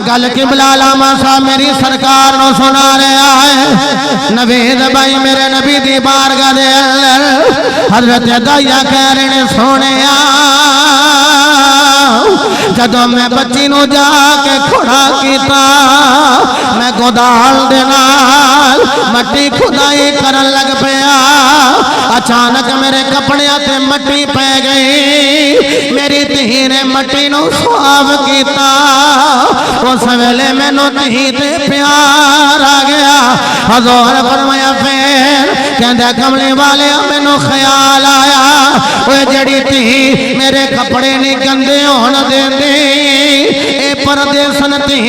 गल कि बिलालामा साहब मेरी सरकार नो सुना रहा है। नवेद भाई मेरे नबी दी बारगाह दे अंदर हजरत दाइया कह रहे ने सोने जदों मैं बच्ची नू जाके खड़ा किया मैं गोदाल दे नाल मट्टी खुदाई करन लग पिया अचानक मेरे कपड़ियां ते मट्टी पै गई मेरी धी ने मट्टी नू साफ किया उस वेले मैनू धी ते प्यार आ गया। हज़ूर फरमाया फिर कहंदा कमले वाले मैनू ख्याल आया ओए जड़ी धी मेरे कपड़े नहीं गंदे होण देंदी ए परदेसन धी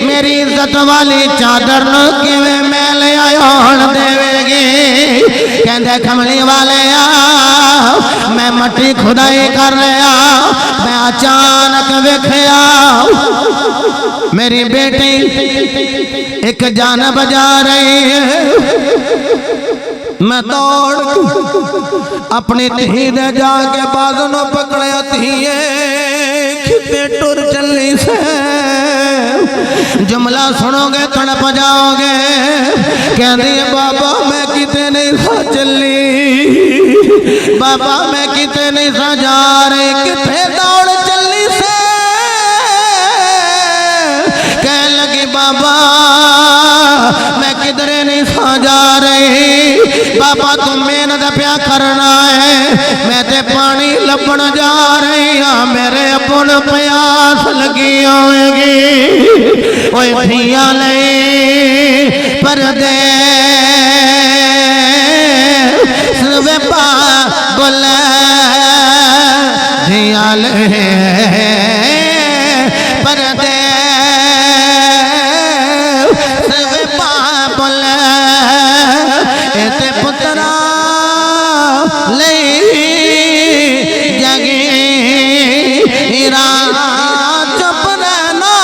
मेरी इज्जत वाली चादर नू किवें मैल होण देवेगी। कहंदा कमले वाले मैं मट्टी खुदाई कर रहा मैं अचानक वेखिया मेरी बेटी एक जान बजा रही है मैं दौड़ अपनी धी दे जाके बाजू नो पकड़िया धीए किते टुर चली से जुमला सुनोगे तड़प जाओगे कहती है बाबा मैं किते नहीं सा चली बाबा मैं किते नहीं सा जा रही किथे दौड़ चली से कह लगी बाबा मैं किधरे नहीं सा जा रही बाबा तुम मेहनत प्या करना है मैं ते पानी लपन जा रही हाँ मेरे अपन प्यास लगी होगी ओए धिया ले परदे वे बोल धिया ले परदे पुत्रा ले जगे चुप रहना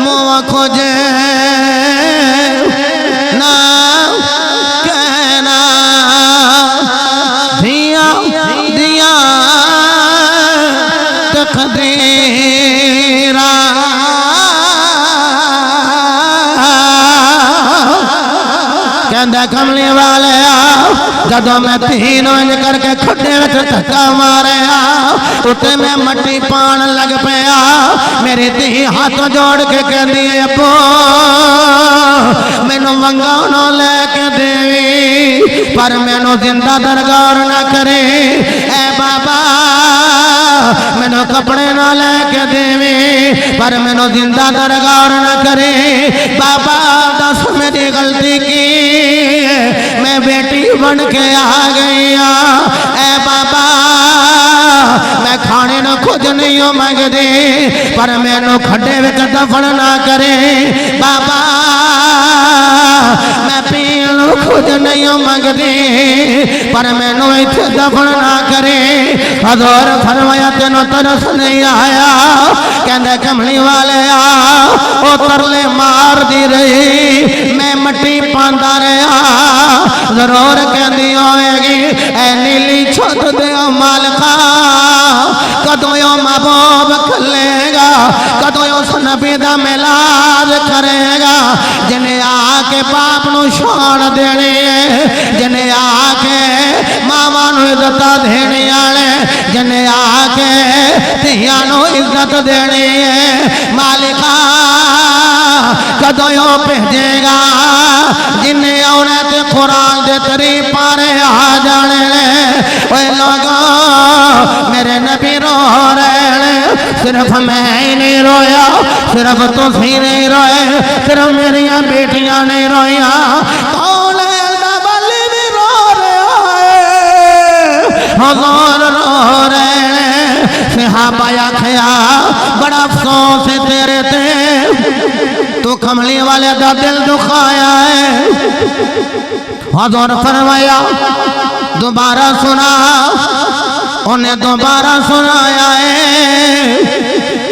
मुँह खोजे ना कहना धिया दिया तकदीरा कहंदा कमली वाले जदों मैं तीन इंज करके खड्डे में धक्का मारे उत्ते मैं मट्टी पान लग पिया मेरी धी हाथ जोड़ के कहती है अब्बो मैनू वंगा न लेके देवी पर मैनू जिंदा दरगार न करे ए बाबा मैनू कपड़े न लेके देवी पर मैनू जिंदा दरगार न करे बाबा दस मेरी गलती की मैं बेटी बन के आ गई ए बाबा मैं खाने न कुछ नहीं हो मंगती पर मैनू खड्डे विच दफन ना करे बाबा मैं पीन कुछ नहीं हो मंगती पर मैनू इत्थे दफन ना करे। हज़ूर फरमाया तेनों तरस नहीं आया कहंदे कमली वाले ओ तरले मार दी रही मैं मट्टी पांदा रहा जरूर कहती होगी ऐ नीली छत दे मालका कदों महबूब खलेगा कदों उस नबी दा मिलाद करेगा जिन्हें आके बाप नू शान देनी है जिन्हें आके मावां नू इज्जत देने वाले जिन्हें आके धियां नू इज्जत देनी है मालिका कदों भेजेगा जिन्हें आने ते कुरान दे तरी पारे आ जाने ओए लोगों मेरे नबी रो रहे सिर्फ मैं ही नहीं रोया सिर्फ तुसी नहीं रोए, सिर्फ मेरिया बेटियां नहीं रोइया, कौन वाली भी रो रहा है, हुजूर रो रहे। सहाबा आखिया बड़ा अफसोस है तेरे ते, तू कमली वाले का दिल दुखाया है। हुजूर फरमाया दोबारा सुना, उन्हें दोबारा सुनाया है।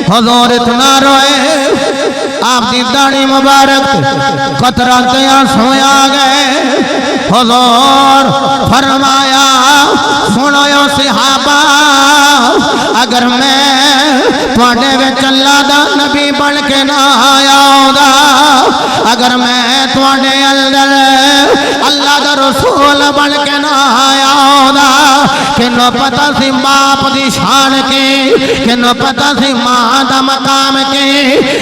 हुजूर इतना रोए, आपकी दाढ़ी मुबारक कतरा के आंसू आ गए। हुजूर फरमाया सुनो सहाबा, अगर मैं तुहाडे विच अल्लाह दा नबी बन के ना आया होंदा, अगर मैं तुहाडे अंदर अल्लाह दा रसूल बन के ना आया होंदा, किन्नू पता सी बाप दी शान के, किन्नू पता सी मां दा मकाम के,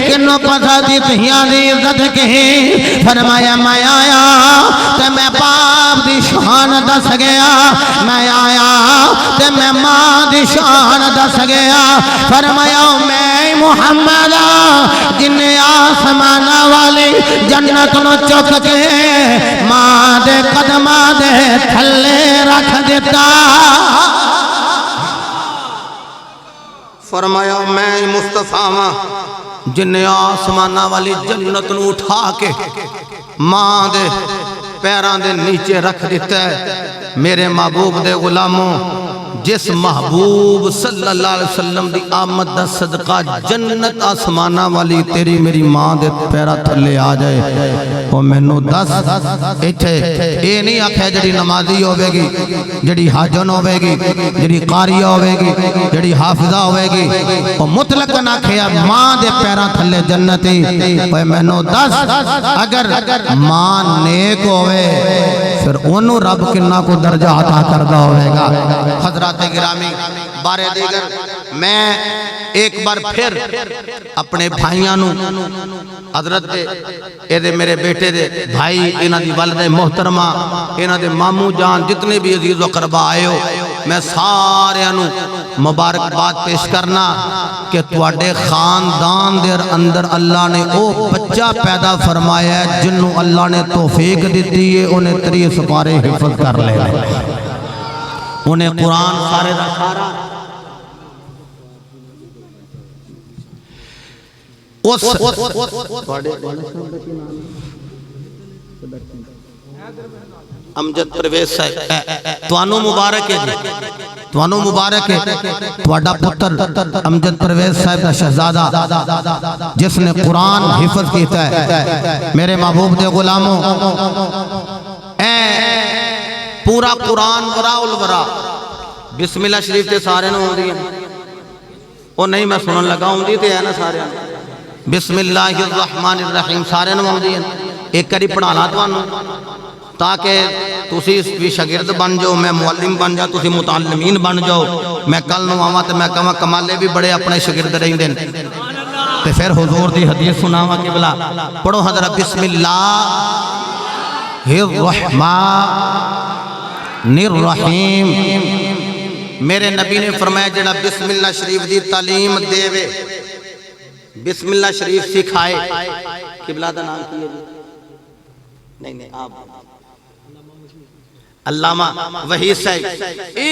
किन्नू पता सी धियां दी इज्जत के। फरमाया मैं आया ते मैं बाप दी शान दस गया, मैं आया ते मैं मां दी शान दस गया। फरमाया मैं मुहम्मद जिन्हें आसमान वाली जन्नत नु चुक के मां दे कदमां दे थल्ले रख दिता। फरमाया मैं मुस्तफा वां जिन्हें आसमान वाली जन्नत नु उठा के मां दे पैरां दे नीचे रख दिता है। मेरे महबूब दे गुलामों, जिस महबूब सल्लल्लाहु अलैहि वसल्लम दी आमद दा सदका जन्नत आसमाना वाली तेरी मेरी मां दे पैरा थले आ जाए, ओ मैनू दस इत्थे ये नहीं आख्या जड़ी नमाजी होवेगी, जड़ी हाजन होवेगी, जड़ी कारिया होवेगी, जड़ी हाफिजा होवेगी, ओ मुतलकन आख्या मां दे पैरा थले जन्नत ही। ओ मैनू दस अगर मां नेक होवे फिर ओनू रब किन्ना को दर्जा अता करदा होवेगा। हजरत गिरामी बारे दीगर मैं एक बार फिर अपने भाइयों नू हजरत दे मेरे बेटे दे भाई, इन्हां दी वालिदा मोहतरमा, इन्हां दे मामू जान, जितने भी अजीज अकरबा आए हो, मैं सारियां नू मुबारकबाद पेश करना कि तुहाडे खानदान दे अंदर अल्लाह ने वो बच्चा पैदा फरमाया है जिन्हों अल्लाह ने तौफीक दी है, उन्हें 30 पारे हिफज कर लेना, उन्हें कुरान सारे दा सारा उस अमजद परवेज साहब तुहानू मुबारक है जी, तुहानू मुबारक है। तुहाडा पुत्र अमजद परवेज साहब दा शहजादा जिसने कुरान हिफज किया है। मेरे महबूब दे गुलामों, पूरा कुरान वरा उल वरा बिस्मिल्लाह शरीफ ते सारे नूं आउंदी है, ओ नहीं मैं सुनन लगा आउंदी ते है ना सारे बिस्मिल्लाहिर रहमानिर रहीम सारे नूं आउंदी है। एक करी पढ़ाना तुहानू ताकि तुसी भी शागिर्द बन जाओ, मैं मुअल्लिम बन जा, तुसी मुताल्लिमीन बन जाओ। मैं कल नूं आवां ते मैं कहां कमाले भी बड़े अपने शागिर्द रहिंदे ने ते फिर हुजूर दी हदीस सुनावां कि भला पढ़ो हज़रत बिस्मिल्लाहिर रहमानिर रहीम। मेरे नबी ने फरमाया जेड़ा बिस्मिल्लाह शरीफ दी तालीम देवे, बिस्मिल्लाह शरीफ सिखाए, किबला दा नाम की है जी? नहीं आप अल्लामा वहीद साहब ए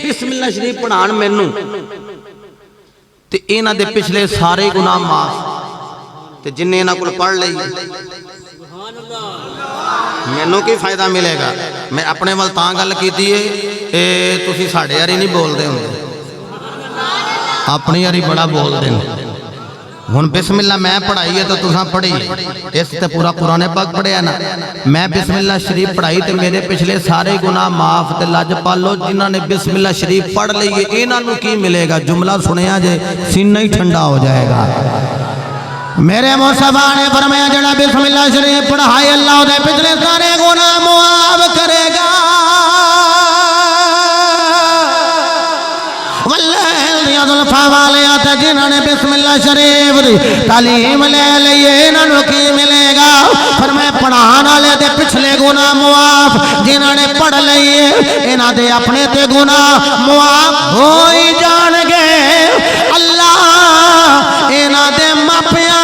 बिस्मिल्लाह शरीफ पढ़ान मैनू ते इन्हां दे पिछले सारे गुनाह माफ, ते जिन्ने इन्हां कोल पढ़ लई मैनू की फायदा मिलेगा। मैं अपने वाल तां गल कीती है, ए तुसी साडे यारी नहीं बोलदे हुंदे, अपनी यारी बड़ा बोलदे ने। हुण बिस्मिल्लाह मैं पढ़ाई है तो तुसां पढ़ी, इस ते पूरा कुरान पाक पढ़िया ना। मैं बिस्मिल्लाह शरीफ पढ़ाई तो मेरे पिछले सारे गुनाह माफ ते लज पालो। जिन्हां ने बिस्मिल्लाह शरीफ पढ़ ली है इन्हां नूं की मिलेगा? जुमला सुनिया जे सीना ही ठंडा हो जाएगा। मेरे मुस्तफा ने फरमाया जेड़ा बिस्मिल्लाह शरीफ पढ़ाए अल्लाह दे पिछले सारे गुनाह मुआफ करेगा। जिन्होंने बिस्मिल्लाह शरीफ दी तालीम ले ली इन्होंने की मिलेगा? फरमाया पढ़ाने वाले दे पिछले गुनाह मुआफ, जिन्होंने पढ़ लिए इन्हां दे अपने ते गुनाह मुआफ हो ही जाणगे। अल्लाह इन्हां दे मापियां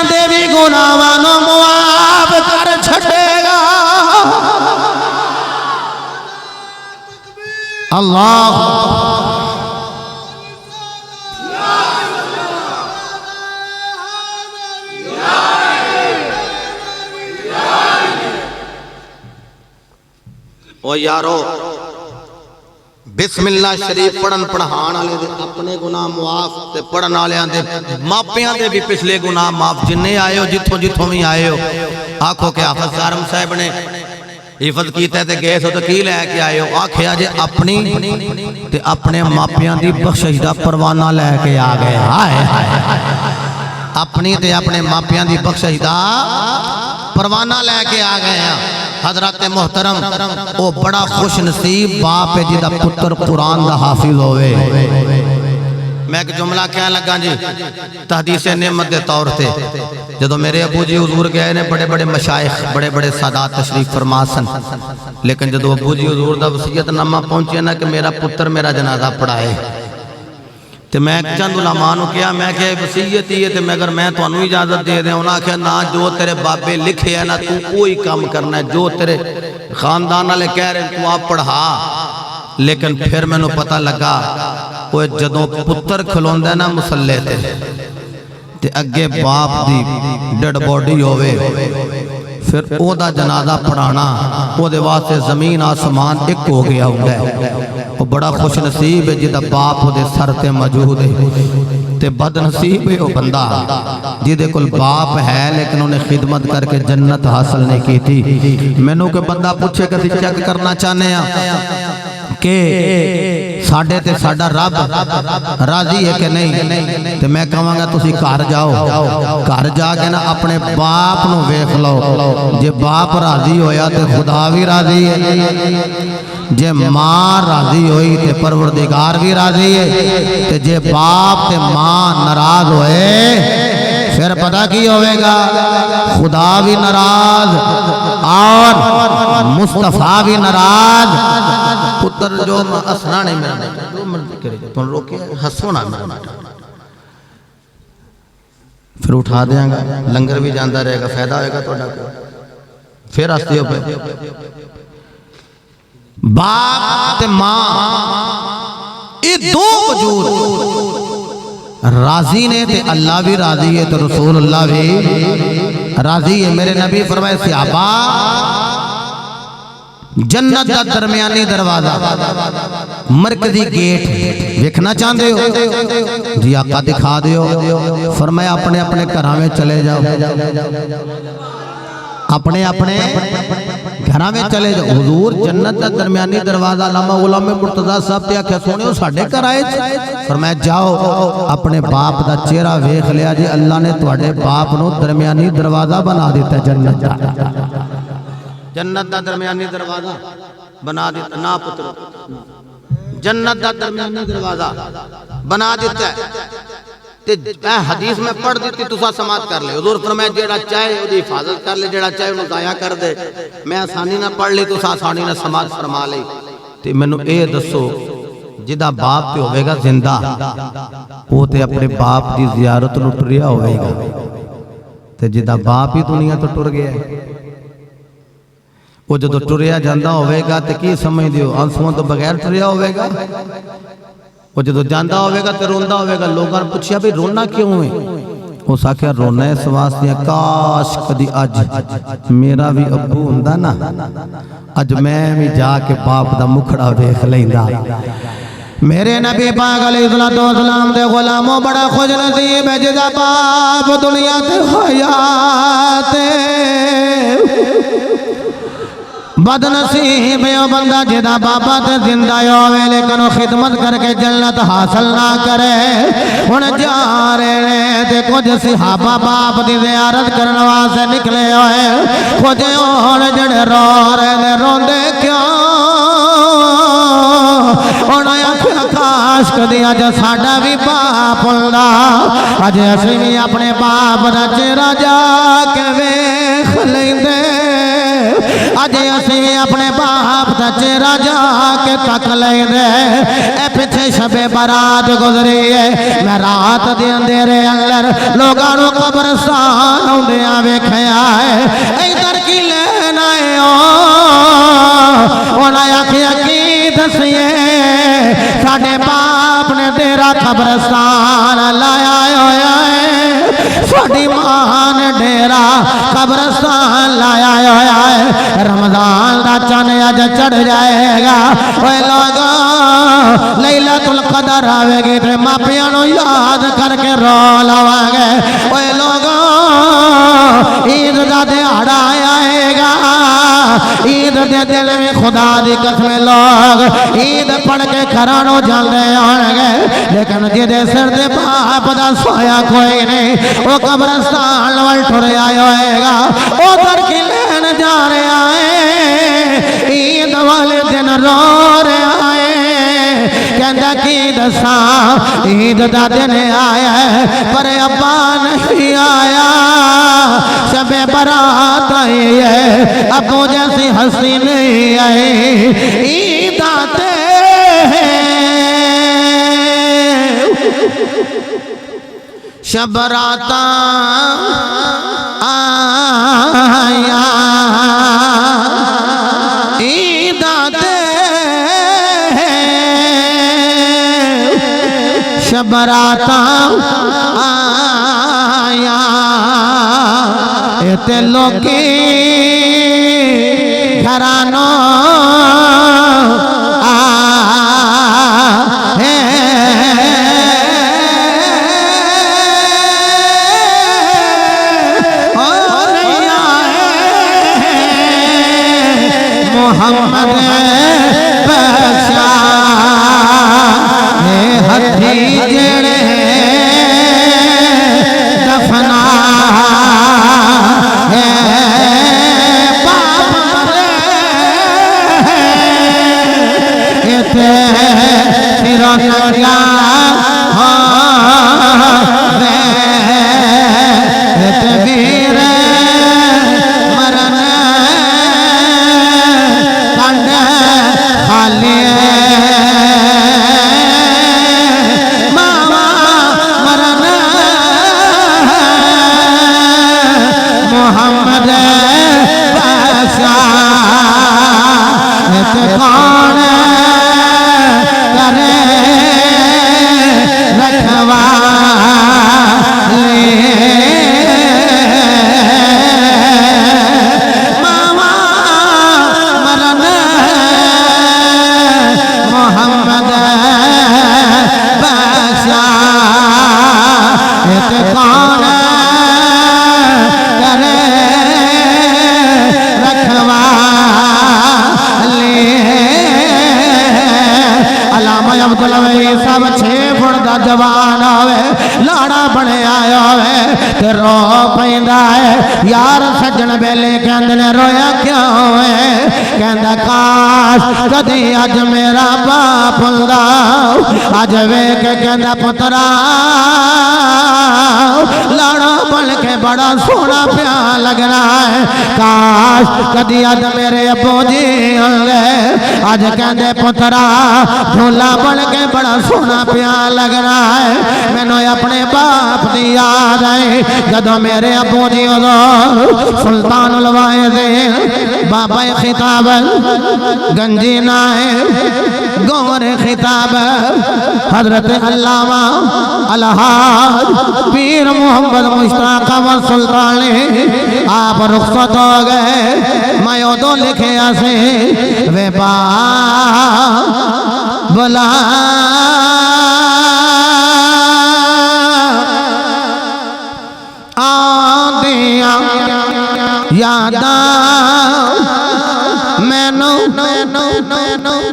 अल्लाह ओ यारो बिस्मिल्लाह शरीफ पढ़न पढ़ाण वाले दे अपने गुनाह मुआफ ते पढ़न वालियां दे मापियां दे भी पिछले गुनाह माफ। जिन्ने आए हो जिथों जिथों भी आए हो आखो कि हाफिज ज़ारम साहब ने हिफज कीता ते गए सो तो की लैके आए हो? आखिया जे अपनी ते अपने मापियां दी बख्शिश दा परवाना लैके आ गए। हाय अपनी ते अपने मापियां दी बख्शिश दा परवाना लैके आ गए हैं। हजरत मोहतरम वो बड़ा खुश नसीब बाप है जिदा पुत्र कुरान दा हाफिज होवे। मैं एक जुमला कह लगा जी तहदीस नेमत के तौर पे जो मेरे अबू जी हुजूर गए ने बड़े बड़े मशाइख बड़े बड़े सादात तशरीफ फरमा सन, लेकिन जो अबू जी हुजूर दा वसीयतनामा पहुंचे ना कि मेरा पुत्र मेरा जनाजा पढ़ाए तो मैं चंद उलमा नूं कहा मैं क्या वसीयत ही है तो मगर मैं तुहानूं इजाजत दे दें। उन्हें आख्या ना जो तेरे बाबे लिखे है ना तू कोई काम करना है जो तेरे खानदान वाले कह रहे तू आप पढ़ा। लेकिन फिर मैनू पता लगा वो जदों पुत्र खलोंदा ना मुसल्ले ते अगे बाप दी डेड बॉडी होवे फिर ओदा जनाजा पढ़ाना ओदे वास्ते जमीन आसमान एक हो गया होंदा है। वो बड़ा खुश नसीब है जिदा बाप ओदे सर ते मौजूद है ते बदनसीब है वो बंदा जिदे कोल बाप है लेकिन उन्हें खिदमत करके जन्नत हासिल नहीं की थी। मैनू कोई बंदा पूछे कि चेक करना चाहते हैं कि साडे ते साडा रब राजी है कि नहीं, तो मैं कहवांगा तुसी घर जाओ, घर जाके ना अपने बाप नू वेख लो। जे बाप राजी होया तो खुदा भी राजी है, जे मां राजी हुई तो परवरदिगार भी राजी है, ते जे बाप ते मां नाराज होए फिर पता की होगा, खुदा भी नाराज और मुस्तफा भी नाराज। पुत्र जो हसना नहीं मेरा जो मर्जी करे तुम रोके हसो ना फिर उठा देंगा, लंगर भी जाता रहेगा, फायदा होगा थोड़ा। फिर हसते हो पे बाप ते मां ये दो वजूद राजी ने ते अल्लाह भी राजी है तो रसूल अल्लाह भी राजी है। मेरे नबी फरमाए सहाबा जन्नत का दरमियानी दरवाजा मरकजी गेट देखना चाहते हो जी आका दिखा दियो। फरमाया अपने अपने घरों में चले जाओ, अपने अपने घर में चले जाओ। हुजूर जन्नत का दरमियानी दरवाजा अल्लामा गुलाम मुर्तजा साहब ते आख्या सोने साडे घर आए। फरमाया जाओ अपने बाप का चेहरा वेख लिया जी, अल्लाह ने तुहाडे बाप नूं दरमियानी दरवाजा बना दिता जन्नत का। जन्नत का दरमियानी दरवाजा बना दिता ना पुत्र, जन्नत का दरमियानी दरवाजा बना दिता ते हदीस में पढ़ दी तुसा समाज कर ले। हुजूर फरमाया जेड़ा चाहे ओदी हिफाजत कर ले, जेड़ा चाहे उन्हें दाया कर दे। मैं आसानी ना पढ़ ली तुसा आसानी ना समाज फरमा ली। ते मैनू ये दसो जिदा बाप ते होवेगा जिंदा वो ते अपने बाप की जियारत नूं टुरिया होवेगा, ते जिदा बाप ही दुनिया तो टुर गया वो जो टुरिया जाता होगा तो की समझ दियो आंसुओं तो बगैर टुरिया होगा। वो जो जाता होगा तो रोंदा होगा। लोगों ने पूछा भी रोना क्यों है, उस आख्या रोना इस वास्ते काश कदी अज मेरा भी अब्बू हुंदा ना, अज मैं भी जाके बाप दा मुखड़ा वेख लैंदा। मेरे नबी पाक अलैहिस्सलाम दे गुलामों बड़ा खुश नसीब है जिदा बाप दुनिया ते हयात बदनसीब है बंदा जिदा बाबा ते जिंदा होवे लेकिन खिदमत करके जन्नत हासिल ना करे। हुण जा रहे ते कुछ सहाबा बाप की ज़ियारत करने वास्ते निकले होए, कुछ हुण जेड़े रो रहे ने रोंदे क्यों? उन्हें आख्या काश कदी अज साडा भी बाप हुंदा, अज असीं भी अपने बाप दा चेहरा जाके वेख लैंदे, अज असीं भी अपने बाप का चेहरा जाके तक लेंदे। ए पिछे शबे बारात गुजरी है, मैं रात दे अंधेरे अंदर लोगों को कब्रस्तान आउंदियां वेखिया है। इधर की लेन आए हो? उन्हें आखिया की दसिए कब्रस्तान लाया होया है, साडी मां ने डेरा कब्रस्तान लाया होया है। रमजान दा चन अज चढ़ जाएगा, ओए लोगो लैलतुल कदर आवेगी ते मापियां नूं याद करके रो लवांगे। ओए लोगो ईद दा दिहाड़ा आएगा, ईद दे दिल में खुदा दी कसम लोग ईद पढ़ के घरां नूं जांदे होणगे, लेकिन जिहदे सिर दे बाप दा सोया कोई नहीं, वो कब्रस्तान वल टुरिया होएगा, उधर की लैन जा रहा है, ईद वाले दिन रो रहा है, कहंदा की दसा ईद दा दिन आया है पर अब्बा नहीं आया, शबे बरात आई है अबू जैसी हंसी नहीं आई, ईद आते शब राता आया, ईद आते शब राता आया, एते लोकी घरानो मोहम्मद बख्शा ने हथी जेड़े दफना है पाप इथे सिरों नंगा वीर मरन कंड खाली मामा मरन मोहम्मद बख्शा कौन करे रखवा मामा मरन मोहम्मद बख्शा कौन करे रखवा अलामा अब्दुल वली सब 6 फुट दा जवान होवे, लाड़ा बने आया होवे ते रो पैंदा है, यार सज्जन बेले कहंदे ने रोया क्यों है, कहंदा काश कदी अज मेरा बाप हुंदा, अज वेख कहंदा पुत्रा लाड़ा बन के बड़ा सोहना प्या लगना है, काश कदी अज मेरे अब्बू जी होंदे, अज कहंदे पुत्रा झोला बन के बड़ा सोहना प्या लगना है। मैनू अपने बाप की याद आई जदों मेरे अब्बू जी उदों सुल्तान लवाए दे बाबा खिताब गंजी नाए गौर खिताब हजरत अल्लामा अलहाज पीर मोहम्मद मुश्ताक अहमद सुल्तानी आप रुखसत हो गए, मैं उदों लिखिया से वे बोला आंदिया यादा मैनू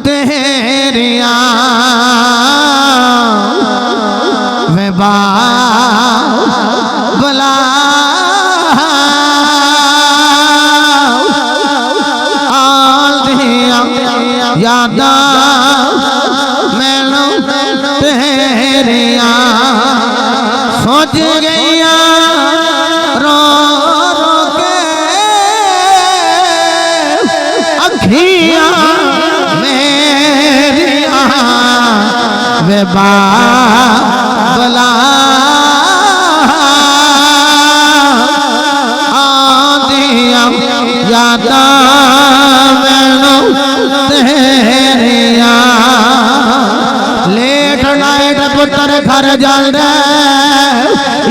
तेरिया वे बाबला आंदिया यादा मैनू तेरिया सोच गईया रो रो के अखियां मेरिया वे बाबला आंदिया यादा मैनू तेरिया लेट नाइट पुत्र घर जांदा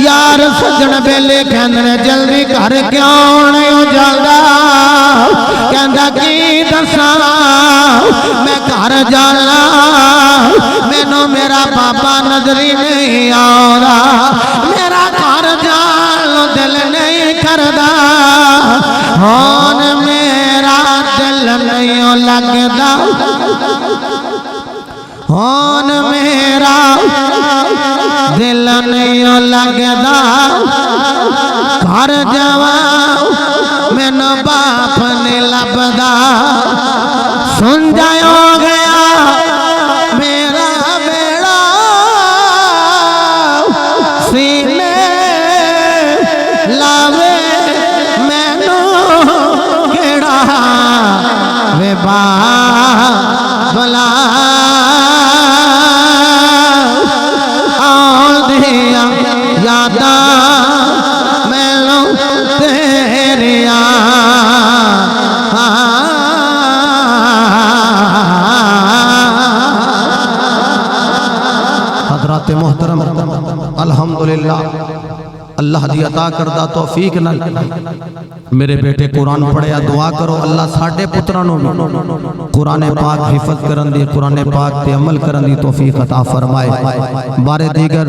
यार सजन बेले कहंदे जल्दी घर क्यों नहीं जांदा कहंदा की दसां मैं घर जाना मैनू मेरा बाबा नजरी नहीं आउंदा मेरा घर जान दिल नहीं करदा हुण मेरा दिल नहीं लगदा हुण मेरा दिल नहीं लगदा घर जावा मैनू बाप नहीं लभदा सुन जाओ गया मेरा बेड़ा सीने लावे मैनू केड़ा वे बाबला आउंदियां यादां मैनू तेरियां हज़रात मोहतरम अल्हम्दुलिल्लाह अल्लाह दी अता करदा तौफीक नाल मेरे बेटे कुरान पढ़िया दुआ करो अल्लाह साडे पुत्रां नूं कुरान पाक हिफज करन दी कुरान पाक ते अमल करन दी तौफीक अता फरमाए बारे दीगर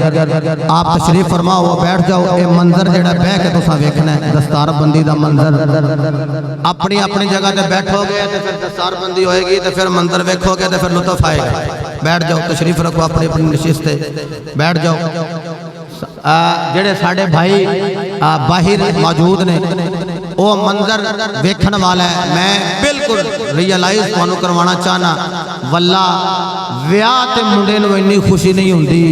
आप तशरीफ फरमाओ बैठ जाओ ये मंजर जेड़ा बह के तुसां वेखना है दस्तार बंदी दा मंजर अपनी अपनी जगह ते बैठोगे ते फिर दस्तार बंदी होएगी ते फिर मंजर वेखोगे ते फिर लुत्फ आएगा बैठ जाओ तशरीफ रखो अपनी अपनी नशिस्त ते बैठ जाओ जेड़े साडे भाई बाहर मौजूद ने वो मंजर वेखण वाला है मैं बिल्कुल रियलाइज तुहानू करवाना चाहना वल्ला विआह ते मुंडे नूं इन्नी खुशी नहीं हुंदी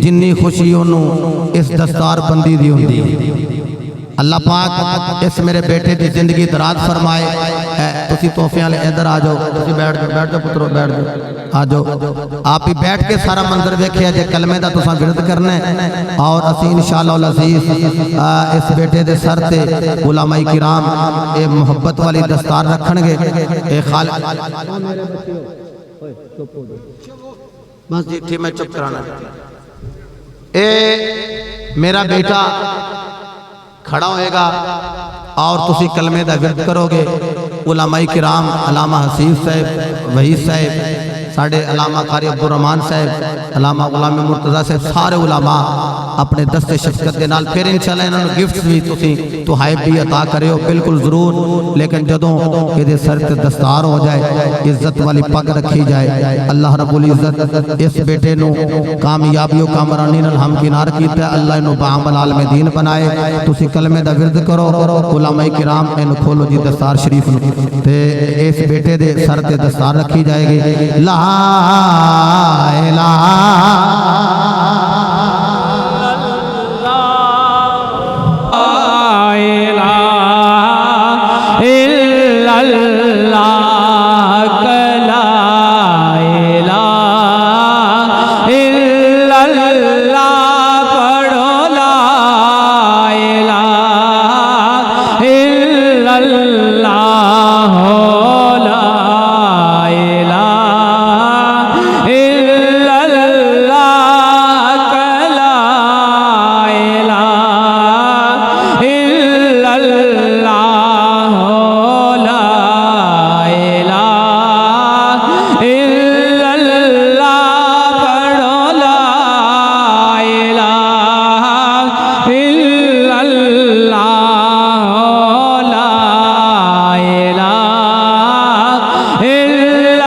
जिन्नी खुशी ओनू इस दस्तार बंदी दी हुंदी अल्लाह पाक इस मेरे बेटे की जिंदगी दराज फरमाए तुसी तोहफे वाले इधर आ जाओ तुसी बैठ जाओ पुत्रो बैठ जाओ आ जाओ आप ही बैठ के सारा मंजर वेखिया जे कलमे दा तुसां विरद करना है और असीं इंशाअल्लाह अज़ीज़ इस बेटे दे सर ते उलमाए किराम ये मुहब्बत वाली दस्तार रखणगे ए खालिक बस जी मैं चुप कराना ए मेरा बेटा खड़ा होएगा और तुसी कलमे दा विरद करोगे उलमाए किराम अलामा हसीब साहब वहीद साहब साढ़े अलामा कारी अब्दुर्रहमान साहब अलामा गुलाम मुर्तज़ा साहब सारे उलमा अपने दस्ते शफ़क़त के नाल फिर इंशाअल्लाह इन्होंने गिफ्ट्स भी तुसी तुहाइब भी अता करियो बिल्कुल जरूर लेकिन जदों इहदे सर ते दस्तार हो जाए इज्जत वाली पग रखी जाए अल्लाह रब्बुल इज्जत इस बेटे नूं कामयाबियों कामरानी नाल हमकिनार कीता अल्लाह इन्हूं बाअमल आलमे दीन बनाए तुसी कलमे दा विरद करो उलमाए किराम इन्हूं खोलो जी दस्तार शरीफ नूं ते इस बेटे दे सर ते दस्तार रखी जाएगी ला इलाहा